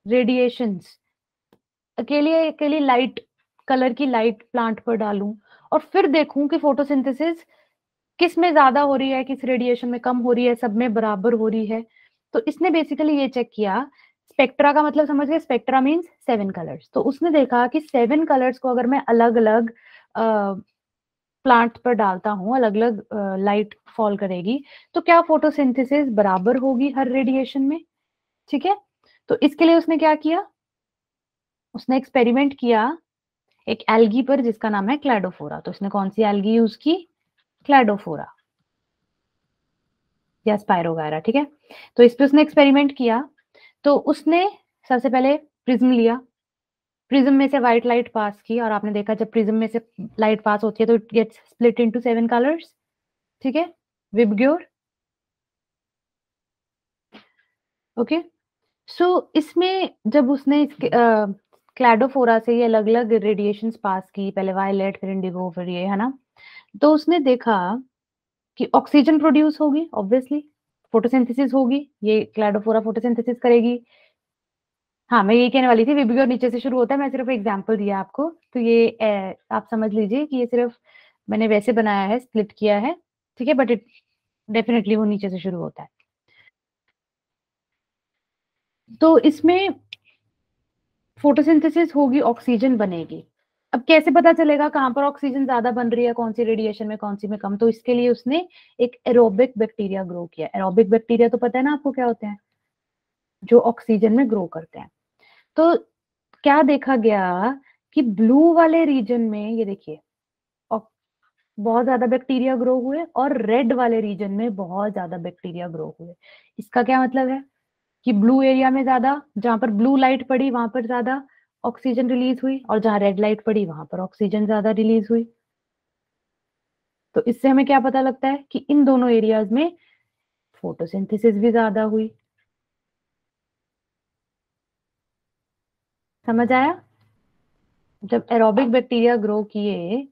रेडिएशंस, अकेली अकेली लाइट, कलर की लाइट प्लांट पर डालूं और फिर देखूं कि फोटोसिंथेसिस किस में ज्यादा हो रही है, किस रेडिएशन में कम हो रही है, सब में बराबर हो रही है। तो इसने बेसिकली ये चेक किया, स्पेक्ट्रा का मतलब समझ गए, स्पेक्ट्रा मीन्स 7 कलर्स। तो उसने देखा कि 7 कलर्स को अगर मैं अलग अलग प्लांट पर डालता हूँ, अलग अलग लाइट फॉल करेगी, तो क्या फोटोसिंथेसिस बराबर होगी हर रेडिएशन में। ठीक है, तो इसके लिए उसने क्या किया, उसने एक्सपेरिमेंट किया एक एल्गी पर जिसका नाम है क्लैडोफोरा। तो उसने कौन सी एल्गी यूज की, क्लैडोफोरा या स्पाइरोगायरा। ठीक है, तो इस पे उसने एक्सपेरिमेंट किया। तो उसने सबसे पहले प्रिज्म लिया, प्रिज्म में से व्हाइट लाइट पास की, और आपने देखा जब प्रिज्म में से लाइट पास होती है तो it gets split into 7 colours. ठीक है, विबग्योर। ओके, सो इसमें जब उसने इसके क्लैडोफोरा से ये अलग अलग रेडिएशंस पास की, पहले वायलेट फिर इंडिगो फिर ये, है ना, तो उसने देखा कि ऑक्सीजन प्रोड्यूस होगी, ऑब्वियसली फोटोसिंथेसिस होगी, ये क्लैडोफोरा फोटोसिंथेसिस करेगी। हाँ, मैं यही कहने वाली थी, विबग्योर नीचे से शुरू होता है, मैं सिर्फ एग्जांपल दिया आपको, तो ये आप समझ लीजिए कि ये सिर्फ मैंने वैसे बनाया है, स्प्लिट किया है। ठीक है, बट इट डेफिनेटली वो नीचे से शुरू होता है। तो इसमें फोटोसिंथेसिस होगी, ऑक्सीजन बनेगी। अब कैसे पता चलेगा कहाँ पर ऑक्सीजन ज्यादा बन रही है, कौन सी रेडिएशन में, कौन सी में कम। तो इसके लिए उसने एक एरोबिक बैक्टीरिया ग्रो किया। एरोबिक बैक्टीरिया तो पता है ना आपको क्या होते हैं, जो ऑक्सीजन में ग्रो करते हैं। तो क्या देखा गया कि ब्लू वाले रीजन में, ये देखिए, बहुत ज्यादा बैक्टीरिया ग्रो हुए, और रेड वाले रीजन में बहुत ज्यादा बैक्टीरिया ग्रो हुए। इसका क्या मतलब है कि ब्लू एरिया में ज्यादा, जहां पर ब्लू लाइट पड़ी वहां पर ज्यादा ऑक्सीजन रिलीज हुई, और जहां रेड लाइट पड़ी वहां पर ऑक्सीजन ज्यादा रिलीज हुई। तो इससे हमें क्या पता लगता है कि इन दोनों एरियाज में फोटोसिंथेसिस भी ज्यादा हुई। समझ आया, जब एरोबिक बैक्टीरिया ग्रो किए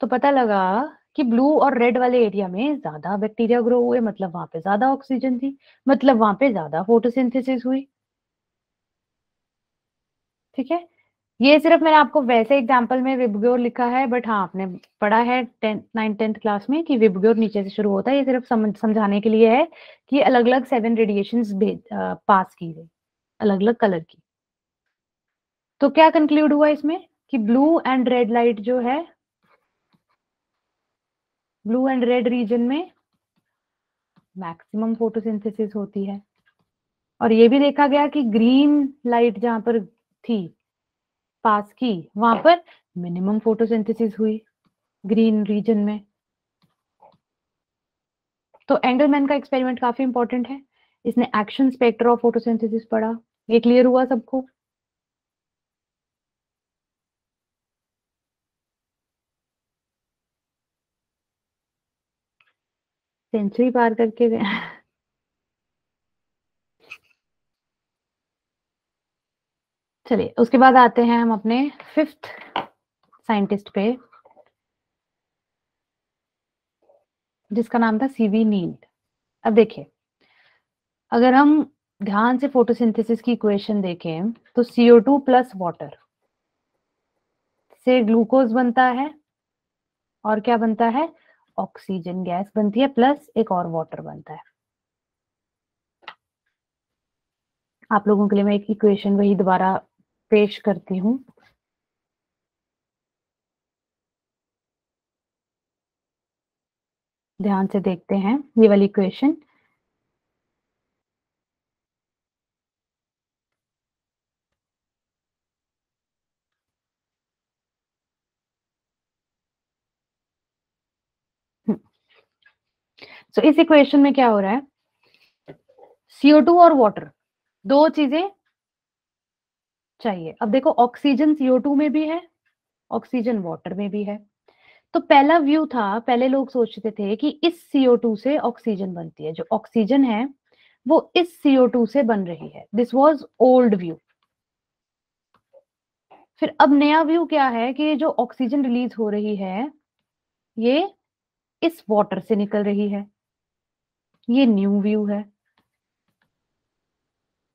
तो पता लगा कि ब्लू और रेड वाले एरिया में ज्यादा बैक्टीरिया ग्रो हुए, मतलब वहां पे ज्यादा ऑक्सीजन थी, मतलब वहां पे ज्यादा फोटोसिंथेसिस हुई। ठीक है, ये सिर्फ मैंने आपको वैसे एग्जांपल में विबग्योर लिखा है, बट हाँ आपने पढ़ा है 10th 9th 10th क्लास में कि विबग्योर नीचे से शुरू होता है। ये सिर्फ समझाने के लिए है कि अलग अलग 7 रेडिएशंस पास की गई, अलग अलग कलर की। तो क्या कंक्लूड हुआ इसमें कि ब्लू एंड रेड लाइट जो है, ब्लू एंड रेड रीजन में मैक्सिमम फोटोसिंथेसिस होती है। और ये भी देखा गया कि ग्रीन लाइट जहां पर थी पास की, वहां पर मिनिमम फोटोसिंथेसिस हुई, ग्रीन रीजन में। तो एंगलमैन का एक्सपेरिमेंट काफी इंपॉर्टेंट है, इसने एक्शन स्पेक्टर ऑफ फोटोसिंथेसिस पढ़ा। ये क्लियर हुआ सबको। सेंचुरी पार करके चलिए उसके बाद आते हैं हम अपने 5th साइंटिस्ट पे, जिसका नाम था सीवी नील। अब देखिए, अगर हम ध्यान से फोटोसिंथेसिस की इक्वेशन देखें तो CO2 प्लस वाटर से ग्लूकोज बनता है, और क्या बनता है, ऑक्सीजन गैस बनती है, प्लस एक और वाटर बनता है। आप लोगों के लिए मैं एक इक्वेशन वही दोबारा पेश करती हूँ। ध्यान से देखते हैं ये वाली इक्वेशन। इस इक्वेशन में क्या हो रहा है, CO2 और वाटर, दो चीजें चाहिए। अब देखो, ऑक्सीजन CO2 में भी है, ऑक्सीजन वाटर में भी है। तो पहला व्यू था, पहले लोग सोचते थे कि इस CO2 से ऑक्सीजन बनती है, जो ऑक्सीजन है वो इस CO2 से बन रही है। This was old view. फिर अब नया व्यू क्या है कि जो ऑक्सीजन रिलीज हो रही है ये इस वाटर से निकल रही है। ये न्यू व्यू है।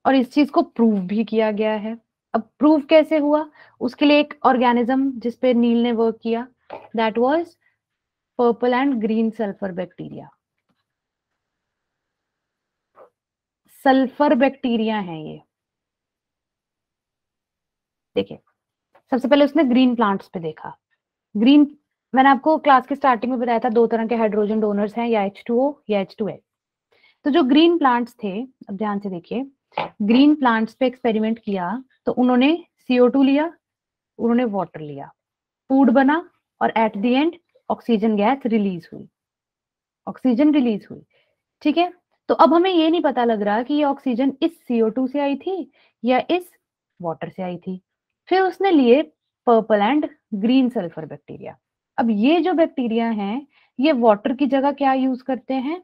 और इस चीज को प्रूव भी किया गया है। अब प्रूव कैसे हुआ, उसके लिए एक ऑर्गेनिज्म जिसपे नील ने वर्क किया, that was purple and green sulphur bacteria. Sulphur bacteria है ये। देखिए, सबसे पहले उसने ग्रीन प्लांट्स पे देखा। ग्रीन, मैंने आपको क्लास के स्टार्टिंग में बताया था दो तरह के हाइड्रोजन डोनर्स हैं, या H2O या H2S। तो जो ग्रीन प्लांट्स थे, अब ध्यान से देखिए, ग्रीन प्लांट्स पे एक्सपेरिमेंट किया तो उन्होंने CO2 लिया, उन्होंने वाटर लिया, फूड बना, और at the end oxygen gas release हुई, ऑक्सीजन रिलीज हुई। ठीक है, तो अब हमें ये नहीं पता लग रहा कि ये ऑक्सीजन इस CO2 से आई थी या इस वाटर से आई थी। फिर उसने लिए purple and green sulphur bacteria. अब ये जो बैक्टीरिया हैं, ये वाटर की जगह क्या यूज करते हैं,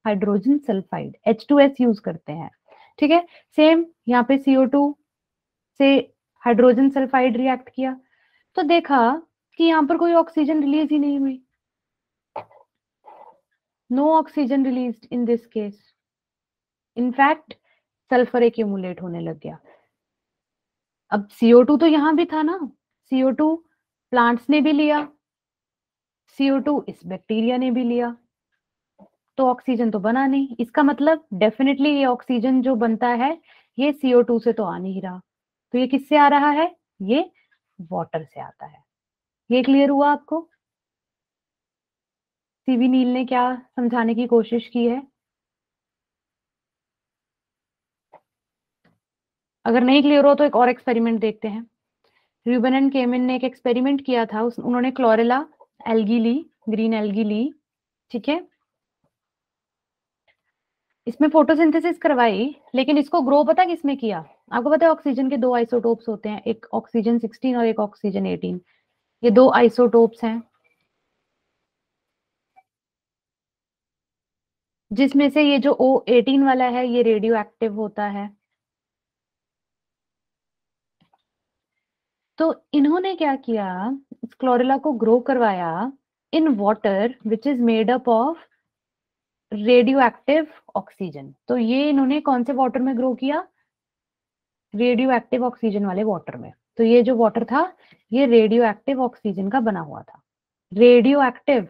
हाइड्रोजन सल्फाइड H2S यूज करते हैं। ठीक है, सेम यहाँ पे CO2 से हाइड्रोजन सल्फाइड रिएक्ट किया, तो देखा कि यहाँ पर कोई ऑक्सीजन रिलीज ही नहीं हुई। No oxygen released in this case, in fact sulphur accumulate होने लग गया। अब CO2 तो यहां भी था ना, CO2 प्लांट्स ने भी लिया, CO2 इस बैक्टीरिया ने भी लिया, तो ऑक्सीजन तो बना नहीं। इसका मतलब डेफिनेटली ये ऑक्सीजन जो बनता है ये CO2 से तो आ नहीं रहा, तो ये किससे आ रहा है, ये वाटर से आता है। ये क्लियर हुआ आपको, सीवी नील ने क्या समझाने की कोशिश की है। अगर नहीं क्लियर हो तो एक और एक्सपेरिमेंट देखते हैं। रूबन एंड केमिन ने एक एक्सपेरिमेंट किया था, उन्होंने क्लोरेला एल्गी ली, ग्रीन एल्गी ली। ठीक है, इसमें फोटोसिंथेसिस करवाई, लेकिन इसको ग्रो पता किसमें किया, आपको पता है ऑक्सीजन के दो आइसोटोप्स होते हैं, एक ऑक्सीजन 16 और एक ऑक्सीजन 18। ये दो आइसोटोप्स हैं, जिसमें से ये जो O18 वाला है ये रेडियो एक्टिव होता है। तो इन्होंने क्या किया, इस क्लोरेला को ग्रो करवाया in water which is made up of radio active oxygen. तो ये इन्होंने कौन से वाटर में ग्रो किया, रेडियो एक्टिव ऑक्सीजन वाले वाटर में। तो ये जो वाटर था ये रेडियो एक्टिव ऑक्सीजन का बना हुआ था। रेडियो एक्टिव,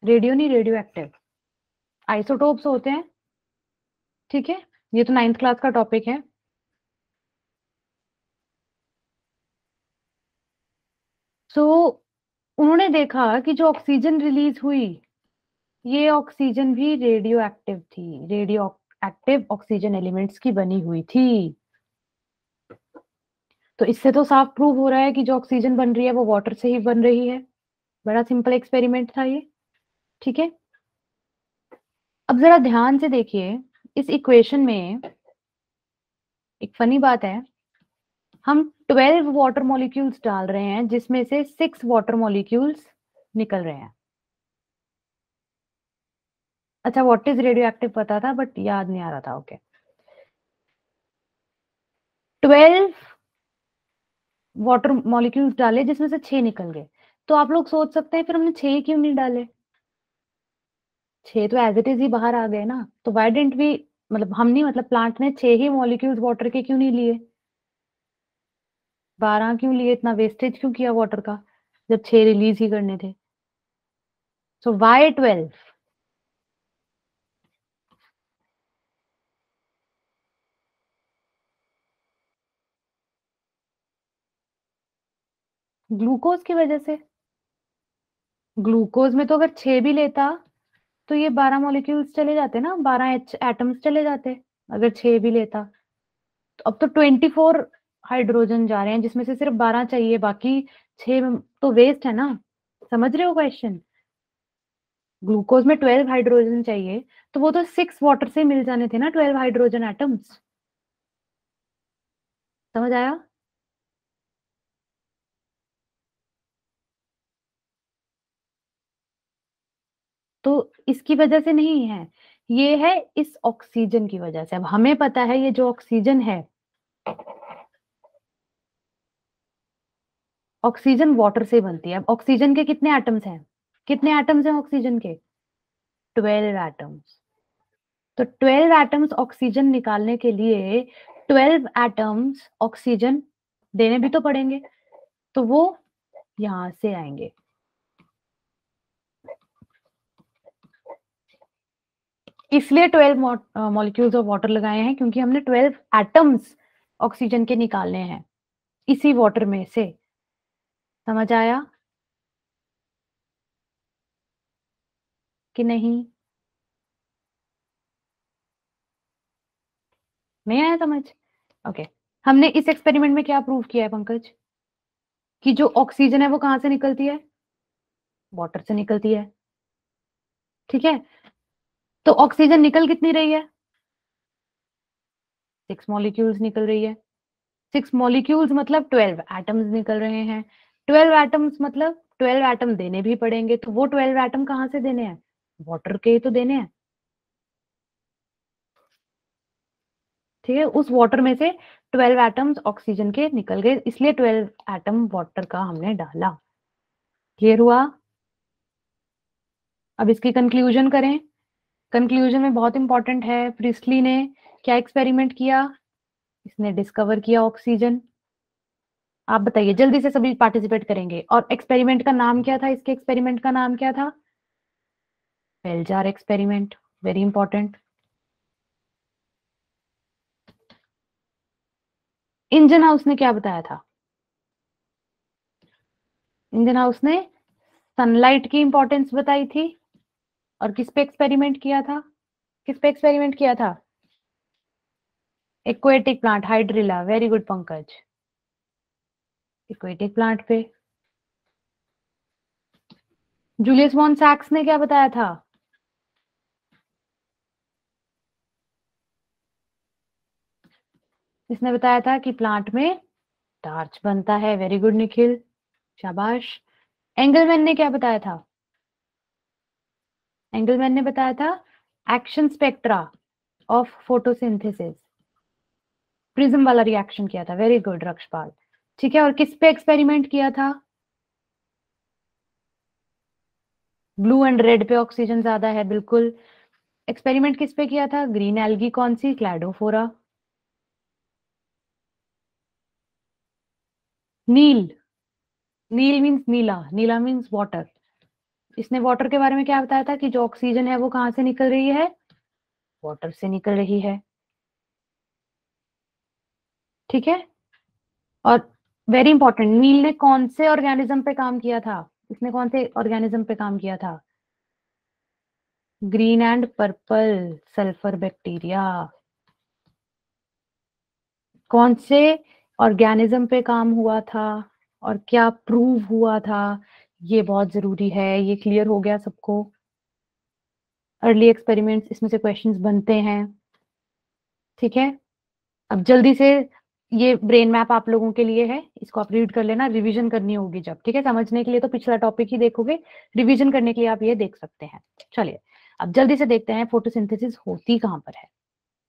रेडियो नहीं, रेडियो एक्टिव आइसोटोप्स होते हैं। ठीक है, ये तो 9th क्लास का टॉपिक है। सो उन्होंने देखा कि जो ऑक्सीजन रिलीज हुई ये ऑक्सीजन भी रेडियो एक्टिव थी, रेडियो एक्टिव ऑक्सीजन एलिमेंट्स की बनी हुई थी। तो इससे तो साफ प्रूव हो रहा है कि जो ऑक्सीजन बन रही है वो वाटर से ही बन रही है। बड़ा सिंपल एक्सपेरिमेंट था ये। ठीक है, अब जरा ध्यान से देखिए, इस इक्वेशन में एक फनी बात है, हम 12 वाटर मॉलिक्यूल्स डाल रहे हैं जिसमें से 6 वाटर मॉलिक्यूल्स निकल रहे हैं। अच्छा, व्हाट इज रेडियो एक्टिव पता था बट याद नहीं आ रहा था। ओके, 12 वाटर मॉलिक्यूल्स डाले जिसमें से 6 निकल गए। तो आप लोग सोच सकते हैं फिर हमने 6 क्यों नहीं डाले, 6 तो एज इट इज ही बाहर आ गए ना। तो वाई डेंट वी, मतलब हम नहीं, मतलब प्लांट ने 6 ही मॉलिक्यूल्स वाटर के क्यों नहीं लिए, 12 क्यों लिए, इतना वेस्टेज क्यों किया वाटर का जब 6 रिलीज ही करने थे। सो वाई 12, ग्लूकोज की वजह से। ग्लूकोज में तो अगर 6 भी लेता तो ये 12 मॉलिक्यूल्स चले जाते ना, 12 एच एटम्स चले जाते अगर 6 भी लेता। तो अब तो 24 हाइड्रोजन जा रहे हैं जिसमें से सिर्फ 12 चाहिए, बाकी 6 तो वेस्ट है ना। समझ रहे हो क्वेश्चन, ग्लूकोज में 12 हाइड्रोजन चाहिए तो वो तो 6 वाटर से मिल जाने थे ना 12 हाइड्रोजन एटम्स। समझ आया। तो इसकी वजह से नहीं है, ये है इस ऑक्सीजन की वजह से। अब हमें पता है ये जो ऑक्सीजन है, ऑक्सीजन वाटर से बनती है। अब ऑक्सीजन के कितने एटम्स हैं, कितने एटम्स हैं ऑक्सीजन के, 12 एटम्स। तो 12 एटम्स ऑक्सीजन निकालने के लिए 12 एटम्स ऑक्सीजन देने भी तो पड़ेंगे, तो वो यहां से आएंगे। इसलिए 12 मॉलिक्यूल्स ऑफ वाटर लगाए हैं, क्योंकि हमने 12 एटम्स ऑक्सीजन के निकालने हैं इसी वाटर में से। समझ आया कि नहीं? नहीं आया समझ? ओके। हमने इस एक्सपेरिमेंट में क्या प्रूव किया है पंकज? कि जो ऑक्सीजन है वो कहां से निकलती है? वाटर से निकलती है। ठीक है, तो ऑक्सीजन निकल कितनी रही है? 6 मॉलिक्यूल्स निकल रही है। 6 मॉलिक्यूल्स मतलब 12 एटम्स निकल रहे हैं। 12 एटम्स मतलब 12 एटम देने भी पड़ेंगे, तो वो 12 एटम कहां से देने हैं? वाटर के ही तो देने हैं। ठीक है, उस वाटर में से 12 एटम्स ऑक्सीजन के निकल गए, इसलिए 12 एटम वाटर का हमने डाला। क्लियर हुआ? अब इसकी कंक्लूजन करें। कंक्लूजन में बहुत इंपॉर्टेंट है, प्रिस्टली ने क्या एक्सपेरिमेंट किया? इसने डिस्कवर किया ऑक्सीजन। आप बताइए, जल्दी से सभी पार्टिसिपेट करेंगे। और एक्सपेरिमेंट का नाम क्या था? इसके एक्सपेरिमेंट का नाम क्या था? Bell jar experiment. Very important. Engine house ने क्या बताया था? इंजन हाउस ने सनलाइट की इंपॉर्टेंस बताई थी। और किस पे एक्सपेरिमेंट किया था? किस पे एक्सपेरिमेंट किया था? Aquatic plant, hydrilla. Very good Pankaj, aquatic plant पे। जूलियस वॉन सैक्स ने क्या बताया था? इसने बताया था कि प्लांट में स्टार्च बनता है। वेरी गुड निखिल, शाबाश। एंगलमैन ने क्या बताया था? एंगलमैन ने बताया था action spectra of photosynthesis. Prism वाला रिएक्शन किया था। Very good Rakshpal. ठीक है, और किस पे एक्सपेरिमेंट किया था? ब्लू एंड रेड पे ऑक्सीजन ज्यादा है, बिल्कुल। एक्सपेरिमेंट किस पे किया था? ग्रीन एल्गी कौन सी? क्लैडोफोरा। नील, नील मीन्स नीला, नीला मीन्स वाटर। इसने वाटर के बारे में क्या बताया था? कि जो ऑक्सीजन है वो कहां से निकल रही है? वाटर से निकल रही है। ठीक है, और वेरी इंपॉर्टेंट, नील ने कौन से ऑर्गेनिज्म पे काम किया था? इसने कौन से ऑर्गेनिज्म पे काम किया था? Green and purple sulphur bacteria. कौन से ऑर्गेनिज्म पे काम हुआ था और क्या प्रूव हुआ था? ये बहुत जरूरी है। ये क्लियर हो गया सबको? अर्ली एक्सपेरिमेंट्स, इसमें से क्वेश्चंस बनते हैं। ठीक है, अब जल्दी से, ये ब्रेन मैप आप लोगों के लिए है, इसको आप रीड कर लेना। रिवीजन करनी होगी जब, ठीक है, समझने के लिए तो पिछला टॉपिक ही देखोगे, रिवीजन करने के लिए आप ये देख सकते हैं। चलिए, अब जल्दी से देखते हैं फोटोसिंथेसिस होती कहां पर है।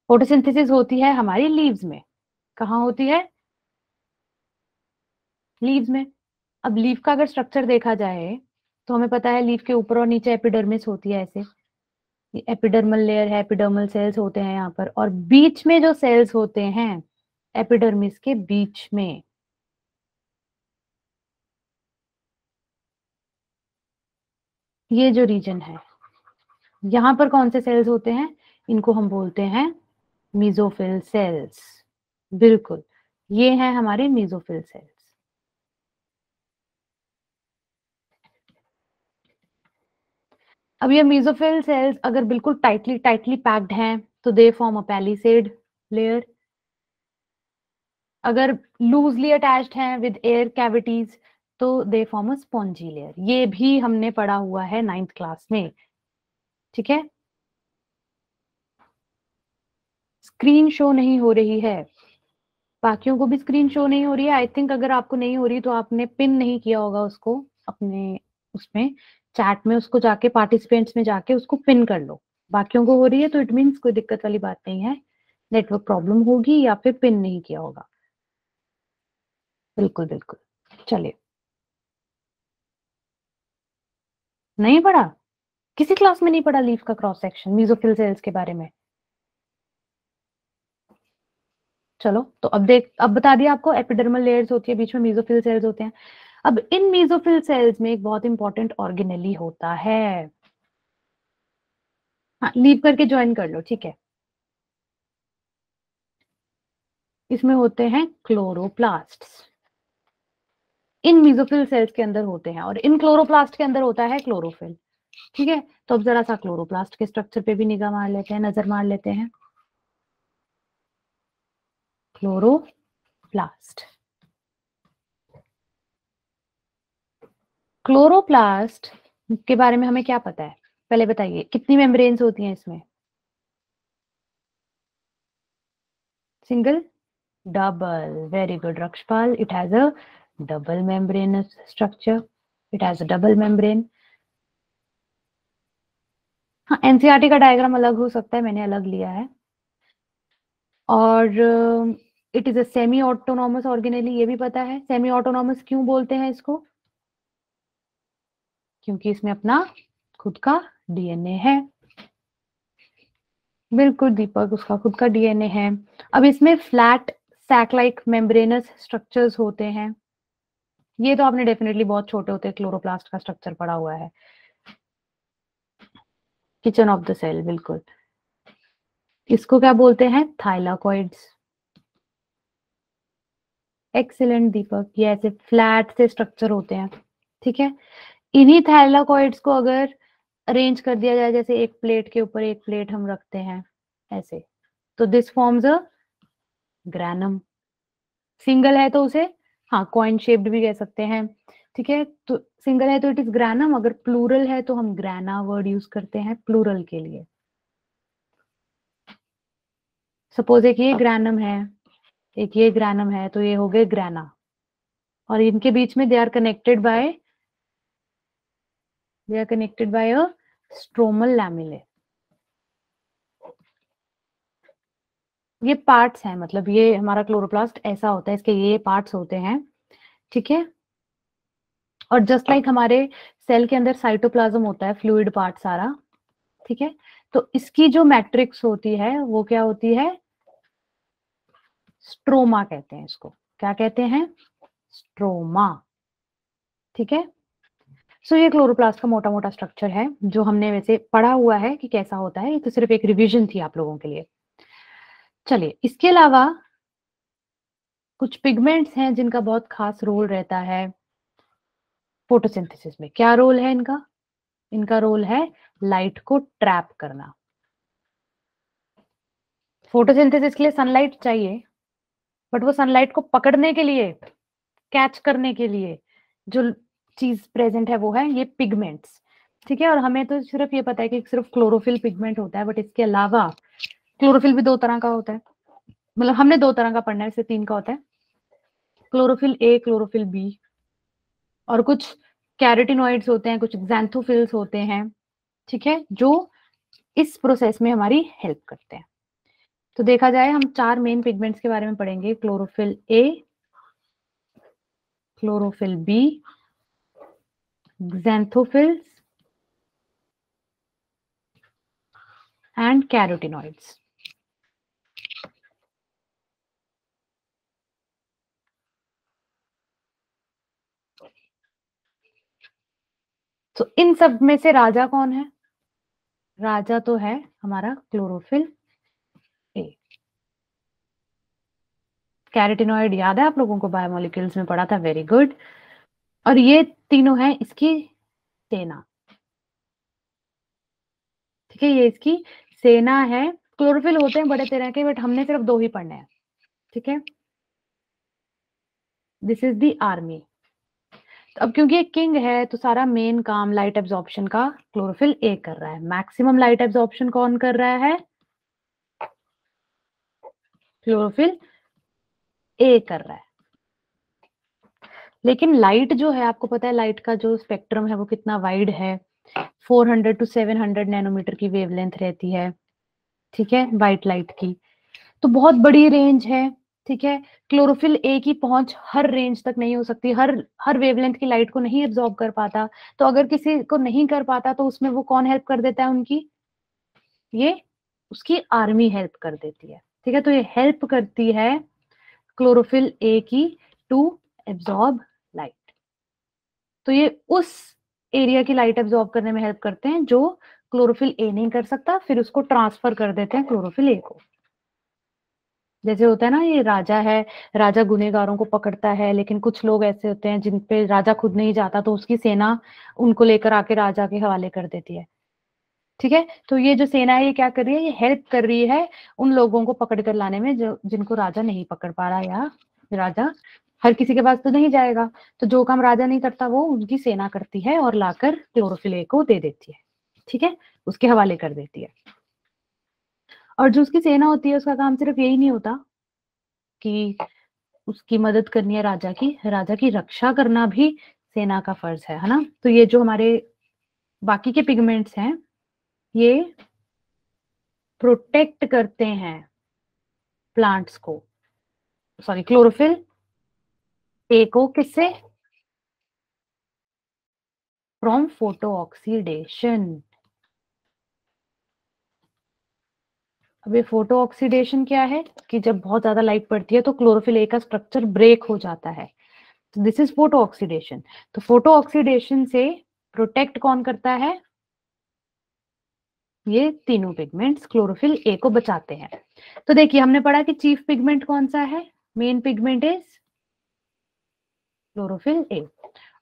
फोटोसिंथेसिस होती है हमारी लीव्स में। कहाँ होती है? लीव्स में। अब लीव का अगर स्ट्रक्चर देखा जाए तो हमें पता है लीव के ऊपर और नीचे एपिडर्मिस होती है। ऐसे एपिडर्मल लेयर है, एपिडर्मल सेल्स होते हैं यहाँ पर, और बीच में जो सेल्स होते हैं एपिडर्मिस के बीच में, ये जो रीजन है, यहाँ पर कौन से सेल्स होते हैं? इनको हम बोलते हैं मीजोफिल सेल्स। बिल्कुल, ये है हमारे मीजोफिल सेल्स। अब ये मीजोफिल सेल्स अगर बिल्कुल टाइटली टाइटली पैक्ड हैं तो they form a palisade layer. अगर लूजली अटैच्ड हैं विद एयर कैविटीज तो they form a spongy layer. ये भी हमने पढ़ा हुआ है 9th क्लास में। ठीक है, स्क्रीन शो नहीं हो रही है, बाकियों को भी स्क्रीन शो नहीं हो रही है। आई थिंक अगर आपको नहीं हो रही तो आपने पिन नहीं किया होगा उसको अपने उसमें, चैट में उसको जाके पार्टिसिपेंट्स में जाके उसको पिन कर लो। बाकियों को हो रही है तो इट मीन्स कोई दिक्कत वाली बात नहीं है, नेटवर्क प्रॉब्लम होगी या फिर पिन नहीं किया होगा। बिल्कुल बिल्कुल। चलिए, नहीं पढ़ा? किसी क्लास में नहीं पढ़ा लीफ का क्रॉस सेक्शन, मीजोफिल सेल्स के बारे में? चलो तो अब बता दिया आपको, एपिडर्मल लेयर्स होती है, बीच में मेसोफिल सेल्स होते हैं। अब इन मेसोफिल सेल्स में एक बहुत इंपॉर्टेंट ऑर्गेनेली होता है। हाँ, लीव करके ज्वाइन कर लो, ठीक है। इसमें होते हैं क्लोरोप्लास्ट्स, इन मेसोफिल सेल्स के अंदर होते हैं, और इन क्लोरोप्लास्ट के अंदर होता है क्लोरोफिल। ठीक है, तो अब जरा सा क्लोरोप्लास्ट के स्ट्रक्चर पे भी निगाह मार लेते हैं, नजर मार लेते हैं। क्लोरोप्लास्ट, क्लोरोप्लास्ट के बारे में हमें क्या पता है, पहले बताइए, कितनी मेम्ब्रेन्स होती हैं इसमें? Single, double, very good Rakshpal, it has a double membranous structure, it has a double membrane. हाँ, एनसीईआरटी का डायग्राम अलग हो सकता है, मैंने अलग लिया है। और it is a semi autonomous organelle, ये भी पता है। सेमी ऑटोनॉमस क्यों बोलते हैं इसको? क्योंकि इसमें अपना खुद का डीएनए है। बिल्कुल दीपक, उसका खुद का डीएनए है। अब इसमें flat sac like membranous structures होते हैं। ये तो आपने डेफिनेटली बहुत छोटे होते क्लोरोप्लास्ट का स्ट्रक्चर पढ़ा हुआ है। किचन ऑफ द सेल, बिल्कुल। इसको क्या बोलते हैं? थाइलाकॉइड्स। एक्सीलेंट दीपक, ये ऐसे फ्लैट से स्ट्रक्चर होते हैं। ठीक है, इन्हीं थाइलाकॉइड्स को अगर अरेंज कर दिया जाए, जैसे एक प्लेट के ऊपर एक प्लेट हम रखते हैं ऐसे, तो this forms a granum. Single है तो उसे, हाँ, कॉइन शेप्ड भी कह सकते हैं। ठीक है, तो सिंगल है तो इट इज ग्रैनम, अगर प्लूरल है तो हम ग्रैना वर्ड यूज करते हैं प्लूरल के लिए। सपोज एक ये ग्रैनम है, एक ये ग्रैनम है, तो ये हो गए ग्रैना, और इनके बीच में they are connected by a stromal lamellae. ये पार्ट्स हैं, मतलब ये हमारा क्लोरोप्लास्ट ऐसा होता है, इसके ये पार्ट्स होते हैं। ठीक है, और जस्ट लाइक हमारे सेल के अंदर साइटोप्लाज्म होता है, फ्लूइड पार्ट सारा। ठीक है, तो इसकी जो मैट्रिक्स होती है वो क्या होती है? स्ट्रोमा कहते हैं इसको। क्या कहते हैं? स्ट्रोमा। ठीक है, सो ये क्लोरोप्लास्ट का मोटा मोटा स्ट्रक्चर है, जो हमने वैसे पढ़ा हुआ है कि कैसा होता है। ये तो सिर्फ एक रिवीजन थी आप लोगों के लिए। चलिए, इसके अलावा कुछ पिगमेंट्स हैं जिनका बहुत खास रोल रहता है फोटोसिंथेसिस में। क्या रोल है इनका? इनका रोल है लाइट को ट्रैप करना। फोटोसिंथेसिस के लिए सनलाइट चाहिए, बट वो सनलाइट को पकड़ने के लिए, कैच करने के लिए जो चीज प्रेजेंट है वो है ये पिगमेंट्स। ठीक है, और हमें तो सिर्फ ये पता है कि सिर्फ क्लोरोफिल पिगमेंट होता है, बट इसके अलावा क्लोरोफिल भी दो तरह का होता है। मतलब हमने दो तरह का पढ़ना है, इससे तीन का होता है, क्लोरोफिल ए, क्लोरोफिल बी, और कुछ कैरोटिनॉइड्स होते हैं, कुछ xanthophils होते हैं। ठीक है, जो इस प्रोसेस में हमारी हेल्प करते हैं। तो देखा जाए, हम चार मेन पिगमेंट्स के बारे में पढ़ेंगे: chlorophyll a, chlorophyll b, xanthophylls and carotenoids. तो इन सब में से राजा कौन है? राजा तो है हमारा क्लोरोफिल ए। कैरोटिनॉइड याद है आप लोगों को, बायोमोलिक्यूल्स में पढ़ा था, वेरी गुड। और ये तीनों है इसकी सेना। ठीक है, ये इसकी सेना है। क्लोरोफिल होते हैं बड़े तरह के, बट हमने सिर्फ दो ही पढ़ने हैं। ठीक है, दिस इज द आर्मी। अब क्योंकि ये किंग है, तो सारा मेन काम लाइट एब्जॉर्प्शन का क्लोरोफिल ए कर रहा है। मैक्सिमम लाइट एब्जॉर्प्शन कौन कर रहा है? क्लोरोफिल ए कर रहा है। लेकिन लाइट जो है, आपको पता है लाइट का जो स्पेक्ट्रम है वो कितना वाइड है, 400 टू 700 नैनोमीटर की वेवलेंथ रहती है। ठीक है, वाइट लाइट की, तो बहुत बड़ी रेंज है। ठीक है, क्लोरोफिल ए की पहुंच हर रेंज तक नहीं हो सकती, हर हर वेवलेंथ की लाइट को नहीं एब्जॉर्ब कर पाता। तो अगर किसी को नहीं कर पाता, तो उसमें वो कौन हेल्प कर देता है उनकी? ये उसकी आर्मी हेल्प कर देती है। ठीक है, तो ये हेल्प करती है क्लोरोफिल ए की टू एब्जॉर्ब लाइट। तो ये उस एरिया की लाइट एब्जॉर्ब करने में हेल्प करते हैं जो क्लोरोफिल ए नहीं कर सकता, फिर उसको ट्रांसफर कर देते हैं क्लोरोफिल ए को। जैसे होता है ना, ये राजा है, राजा गुनहगारों को पकड़ता है, लेकिन कुछ लोग ऐसे होते हैं जिन पे राजा खुद नहीं जाता, तो उसकी सेना उनको लेकर आके राजा के हवाले कर देती है। ठीक है, तो ये जो सेना है ये क्या कर रही है, ये हेल्प कर रही है उन लोगों को पकड़ कर लाने में जो जिनको राजा नहीं पकड़ पा रहा, या राजा हर किसी के पास तो नहीं जाएगा, तो जो काम राजा नहीं करता वो उनकी सेना करती है और लाकर क्लोरोफिल ए को दे देती है। ठीक है, उसके हवाले कर देती है। और जो उसकी सेना होती है उसका काम सिर्फ यही नहीं होता कि उसकी मदद करनी है राजा की रक्षा करना भी सेना का फर्ज है ना। तो ये जो हमारे बाकी के पिगमेंट्स हैं ये प्रोटेक्ट करते हैं प्लांट्स को, सॉरी क्लोरोफिल ए को, किससे, फ्रॉम फोटो ऑक्सीडेशन। अब ये फोटो ऑक्सीडेशन क्या है कि जब बहुत ज्यादा लाइट पड़ती है तो क्लोरोफिल ए का स्ट्रक्चर ब्रेक हो जाता है, तो दिस इज फोटो ऑक्सीडेशन। तो फोटो ऑक्सीडेशन से प्रोटेक्ट कौन करता है, ये तीनों पिगमेंट्स क्लोरोफिल ए को बचाते हैं। तो देखिए हमने पढ़ा कि चीफ पिगमेंट कौन सा है, main pigment is chlorophyll A,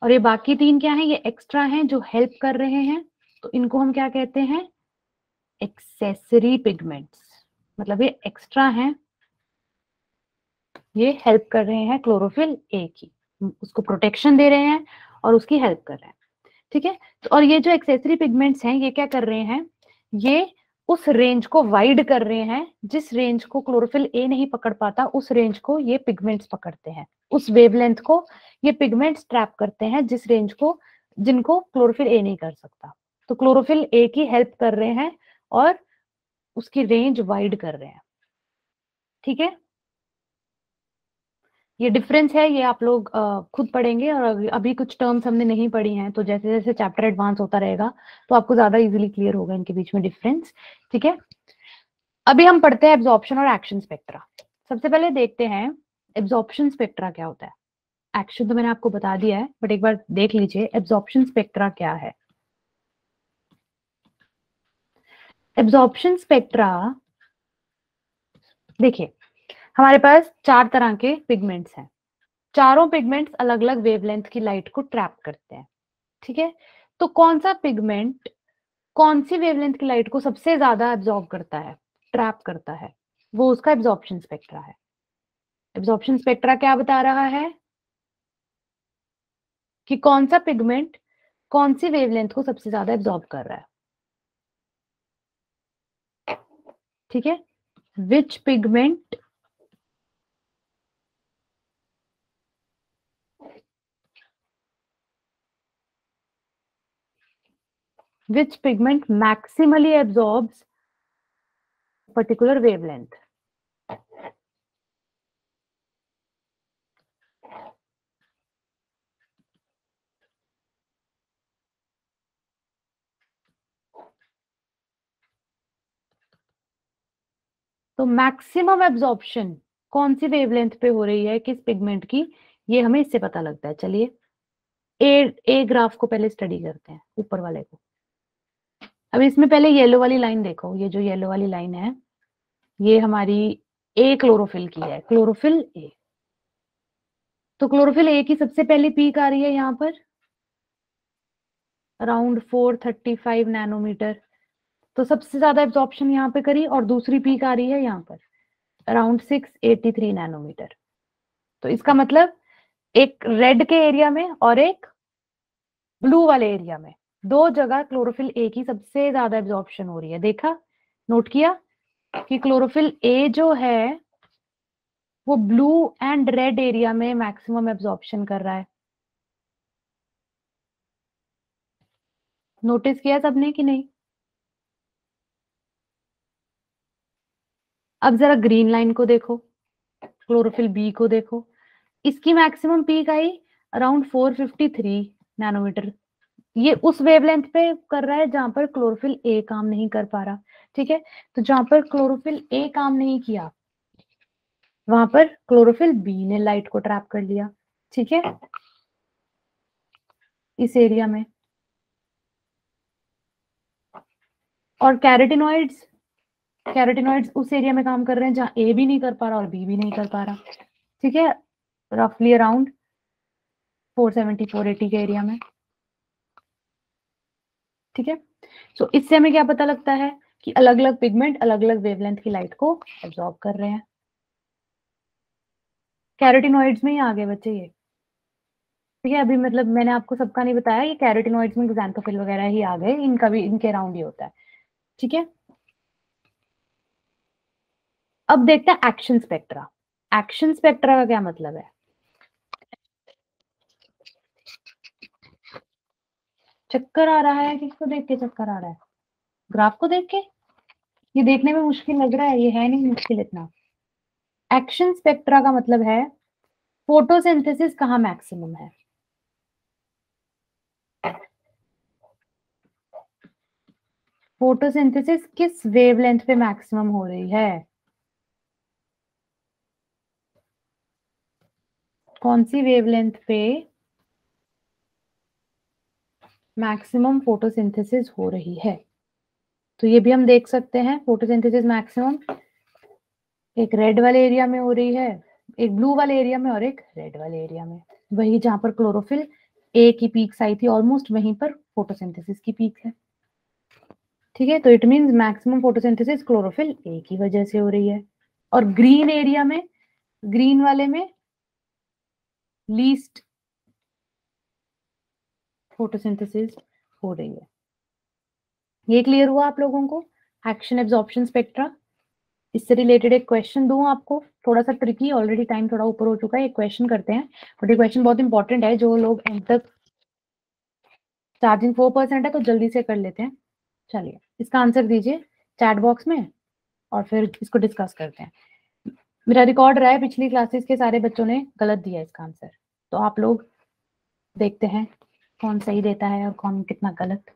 और ये बाकी तीन क्या है, ये एक्स्ट्रा हैं जो हेल्प कर रहे हैं, तो इनको हम क्या कहते हैं, एक्सेसरी पिगमेंट्स। मतलब ये एक्स्ट्रा हैं, ये हेल्प कर रहे हैं क्लोरोफिल ए की, उसको प्रोटेक्शन दे रहे हैं और उसकी हेल्प कर रहे हैं। ठीक है, तो और ये जो एक्सेसरी पिगमेंट्स हैं ये क्या कर रहे हैं, ये उस रेंज को वाइड कर रहे हैं, जिस रेंज को क्लोरोफिल ए नहीं पकड़ पाता उस रेंज को ये पिगमेंट्स पकड़ते हैं, उस वेवलेंथ को ये पिगमेंट्स ट्रैप करते हैं जिस रेंज को, जिनको क्लोरोफिल ए नहीं कर सकता। तो क्लोरोफिल ए की हेल्प कर रहे हैं और उसकी रेंज वाइड कर रहे हैं। ठीक है, ये डिफरेंस है, ये आप लोग खुद पढ़ेंगे, और अभी कुछ टर्म्स हमने नहीं पढ़ी हैं, तो जैसे जैसे चैप्टर एडवांस होता रहेगा तो आपको ज्यादा इजीली क्लियर होगा इनके बीच में डिफरेंस। ठीक है, अभी हम पढ़ते हैं एब्जॉर्प्शन और एक्शन स्पेक्ट्रा। सबसे पहले देखते हैं एब्जॉर्प्शन स्पेक्ट्रा क्या होता है। एक्शन तो मैंने आपको बता दिया है, बट एक बार देख लीजिए एब्जॉर्प्शन स्पेक्ट्रा क्या है। एब्जॉर्प्शन स्पेक्ट्रा, देखिए हमारे पास चार तरह के पिगमेंट्स हैं, चारों पिगमेंट्स अलग अलग वेवलेंथ की लाइट को ट्रैप करते हैं। ठीक है, तो कौन सा पिगमेंट कौन सी वेवलेंथ की लाइट को सबसे ज्यादा एब्जॉर्ब करता है, ट्रैप करता है, वो उसका एब्जॉर्प्शन स्पेक्ट्रा है। एब्जॉर्प्शन स्पेक्ट्रा क्या बता रहा है कि कौन सा पिगमेंट कौन सी वेवलेंथ को सबसे ज्यादा एब्जॉर्ब कर रहा है। ठीक है, which pigment maximally absorbs particular wavelength। तो मैक्सिमम एब्जॉर्प्शन कौन सी वेवलेंथ पे हो रही है किस पिगमेंट की, ये हमें इससे पता लगता है। चलिए ए ग्राफ को पहले स्टडी करते हैं, ऊपर वाले को। अब इसमें पहले येलो वाली लाइन देखो, ये जो येलो वाली लाइन है ये हमारी ए क्लोरोफिल की है, क्लोरोफिल ए। तो क्लोरोफिल ए की सबसे पहली पीक आ रही है यहाँ पर अराउंड 435 नैनोमीटर, तो सबसे ज्यादा एब्जॉर्प्शन यहाँ पे करी, और दूसरी पीक आ रही है यहाँ पर अराउंड 683 नैनोमीटर। तो इसका मतलब एक रेड के एरिया में और एक ब्लू वाले एरिया में, दो जगह क्लोरोफिल ए की सबसे ज्यादा एब्जॉर्प्शन हो रही है। देखा, नोट किया कि क्लोरोफिल ए जो है वो ब्लू एंड रेड एरिया में मैक्सिमम एब्जॉर्प्शन कर रहा है। नोटिस किया सबने कि नहीं? अब जरा ग्रीन लाइन को देखो, क्लोरोफिल बी को देखो, इसकी मैक्सिमम पीक आई अराउंड 453 नैनोमीटर। ये उस वेवलेंथ पे कर रहा है जहां पर क्लोरोफिल ए काम नहीं कर पा रहा। ठीक है, तो जहां पर क्लोरोफिल ए काम नहीं किया वहां पर क्लोरोफिल बी ने लाइट को ट्रैप कर लिया, ठीक है, इस एरिया में। और कैरोटिनॉइड्स उस एरिया में काम कर रहे हैं जहां ए भी नहीं कर पा रहा और बी भी नहीं कर पा रहा, ठीक है, रफली अराउंड 470 480 के एरिया में, ठीक है। सो इससे हमें क्या पता लगता है कि अलग अलग पिगमेंट अलग अलग वेवलेंथ की लाइट को एब्जॉर्ब कर रहे हैं। कैरोटिनॉइड्स में ही आ गए बच्चे ये, ठीक है। अभी मतलब मैंने आपको सबका नहीं बताया, ये कैरोटिनॉइड्स में ज़ैंथोफिल वगैरह ही आ गए, इनका भी इनके अराउंड ही होता है, ठीक है। अब देखते हैं एक्शन स्पेक्ट्रा। एक्शन स्पेक्ट्रा का क्या मतलब है? चक्कर आ रहा है? किसको देख के चक्कर आ रहा है? ग्राफ को देख के? ये देखने में मुश्किल लग रहा है, ये है नहीं मुश्किल इतना। एक्शन स्पेक्ट्रा का मतलब है फोटोसिंथेसिस कहाँ मैक्सिमम है। फोटोसिंथेसिस किस वेवलेंथ पे मैक्सिमम हो रही है? कौन सी वेवलेंथ पे मैक्सिमम फोटोसिंथेसिस हो रही है? तो ये भी हम देख सकते हैं, फोटोसिंथेसिस मैक्सिमम एक रेड वाले एरिया में हो रही है, एक ब्लू वाले एरिया में और एक रेड वाले एरिया में। वही जहां पर क्लोरोफिल ए की पीक्स आई थी ऑलमोस्ट वहीं पर फोटोसिंथेसिस की पीक है, ठीक है। तो it means maximum photosynthesis chlorophyll A की वजह से हो रही है। और ग्रीन एरिया में, ग्रीन वाले में लीस्ट फोटोसिंथेसिस हो रही है। ये क्लियर हुआ आप लोगों को? Action absorption spectra. इससे रिलेटेड एक क्वेश्चन दूं आपको, थोड़ा सा ट्रिकी, ऑलरेडी टाइम थोड़ा ऊपर हो चुका है, एक क्वेश्चन करते हैं, बट ये क्वेश्चन बहुत इंपॉर्टेंट है, जो लोग एंड तक, चार्जिंग 4% है तो जल्दी से कर लेते हैं। चलिए इसका आंसर दीजिए चैट बॉक्स में और फिर इसको डिस्कस करते हैं। मेरा रिकॉर्ड रहा है, पिछली क्लासेस के सारे बच्चों ने गलत दिया इसका आंसर, तो आप लोग देखते हैं कौन सही देता है और कौन कितना गलत।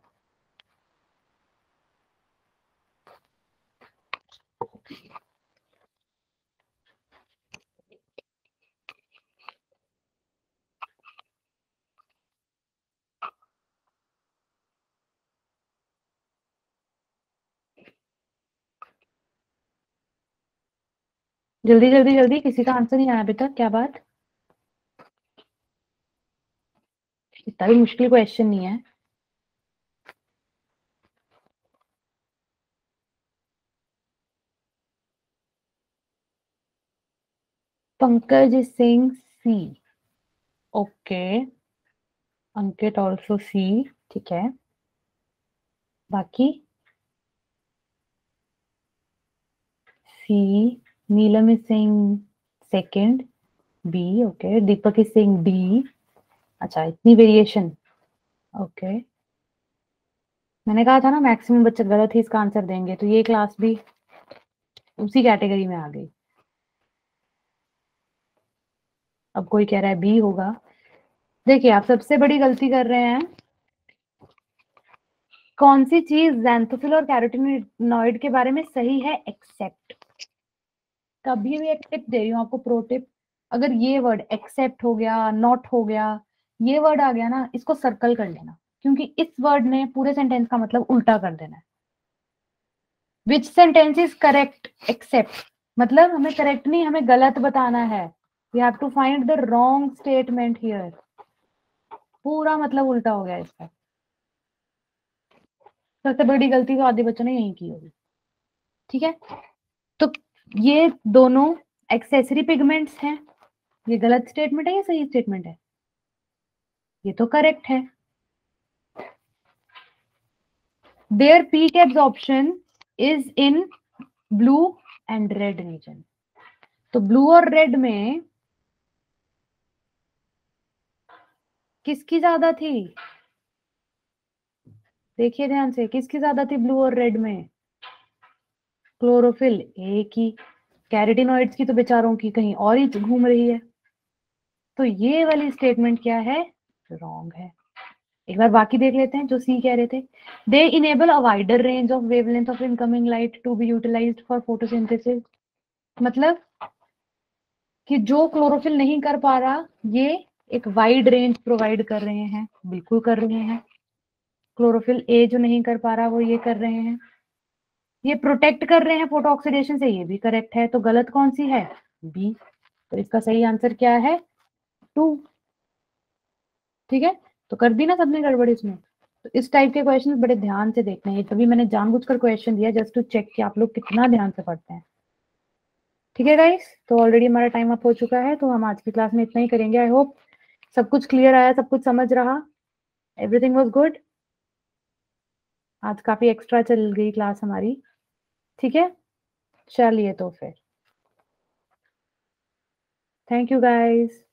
जल्दी जल्दी जल्दी, किसी का आंसर नहीं आया अभी तक, क्या बात? इतना भी मुश्किल क्वेश्चन नहीं है। पंकज सिंह सी, ओके, अंकित ऑल्सो सी, ठीक है। बाकी सी, नीलम Singh second, B, okay, Deepak Singh D. अच्छा इतनी वेरिएशन, ओके। मैंने कहा था ना मैक्सिमम बच्चे गलत ही इसका आंसर देंगे, तो ये क्लास भी उसी कैटेगरी में आ गई। अब कोई कह रहा है बी होगा। देखिए आप सबसे बड़ी गलती कर रहे हैं। कौन सी चीज ज़ैंथोफिल और कैरोटीनॉइड के बारे में सही है? एक्सेप्ट। कभी भी एक टिप दे रही हूँ आपको, प्रो टिप, अगर ये वर्ड एक्सेप्ट हो गया, नॉट हो गया, ये वर्ड आ गया ना, इसको सर्कल कर लेना, क्योंकि इस वर्ड ने पूरे सेंटेंस का मतलब उल्टा कर देना है। Which sentence is correct? Except, मतलब हमें करेक्ट नहीं, हमें गलत बताना है। We have to find the wrong statement here. पूरा मतलब उल्टा हो गया इसका। सबसे बड़ी गलती तो आधे बच्चों ने यही की होगी, ठीक है। तो ये दोनों एक्सेसरी पिगमेंट्स हैं। ये गलत स्टेटमेंट है या सही स्टेटमेंट है? ये तो करेक्ट है। There peak absorption is in blue and red region. तो ब्लू और रेड में किसकी ज्यादा थी? देखिए ध्यान से, किसकी ज्यादा थी ब्लू और रेड में? क्लोरोफिल ए की। कैरोटीनॉइड्स की तो बेचारों की कहीं और ही घूम रही है। तो ये वाली स्टेटमेंट क्या है? रॉन्ग है। एक बार बाकी देख लेते हैं जो सी कह रहे थे। They enable a wider range of wavelength of incoming light to be utilised for photosynthesis. मतलब कि जो क्लोरोफिल नहीं कर पा रहा, ये एक वाइड रेंज प्रोवाइड कर रहे हैं, बिल्कुल कर रहे हैं। क्लोरोफिल ए जो नहीं कर पा रहा वो ये कर रहे हैं, ये प्रोटेक्ट कर रहे हैं फोटो ऑक्सीडेशन से, ये भी करेक्ट है। तो गलत कौन सी है? बी। तो इसका सही आंसर क्या है? 2। ठीक है, तो कर दी ना सबने गड़बड़ इसमें। तो इस टाइप के क्वेश्चन बड़े ध्यान से देखने हैं, तभी मैंने जानबूझकर क्वेश्चन दिया, जस्ट टू चेक कि आप लोग कितना ध्यान से पढ़ते हैं। ठीक है गाइस, तो ऑलरेडी हमारा टाइम अप हो चुका है, तो हम आज की क्लास में इतना ही करेंगे। आई होप सब कुछ क्लियर आया, सब कुछ समझ रहा, एवरीथिंग वाज गुड। आज काफी एक्स्ट्रा चल गई क्लास हमारी। ठीक है, चलिए तो फिर थैंक यू गाइस।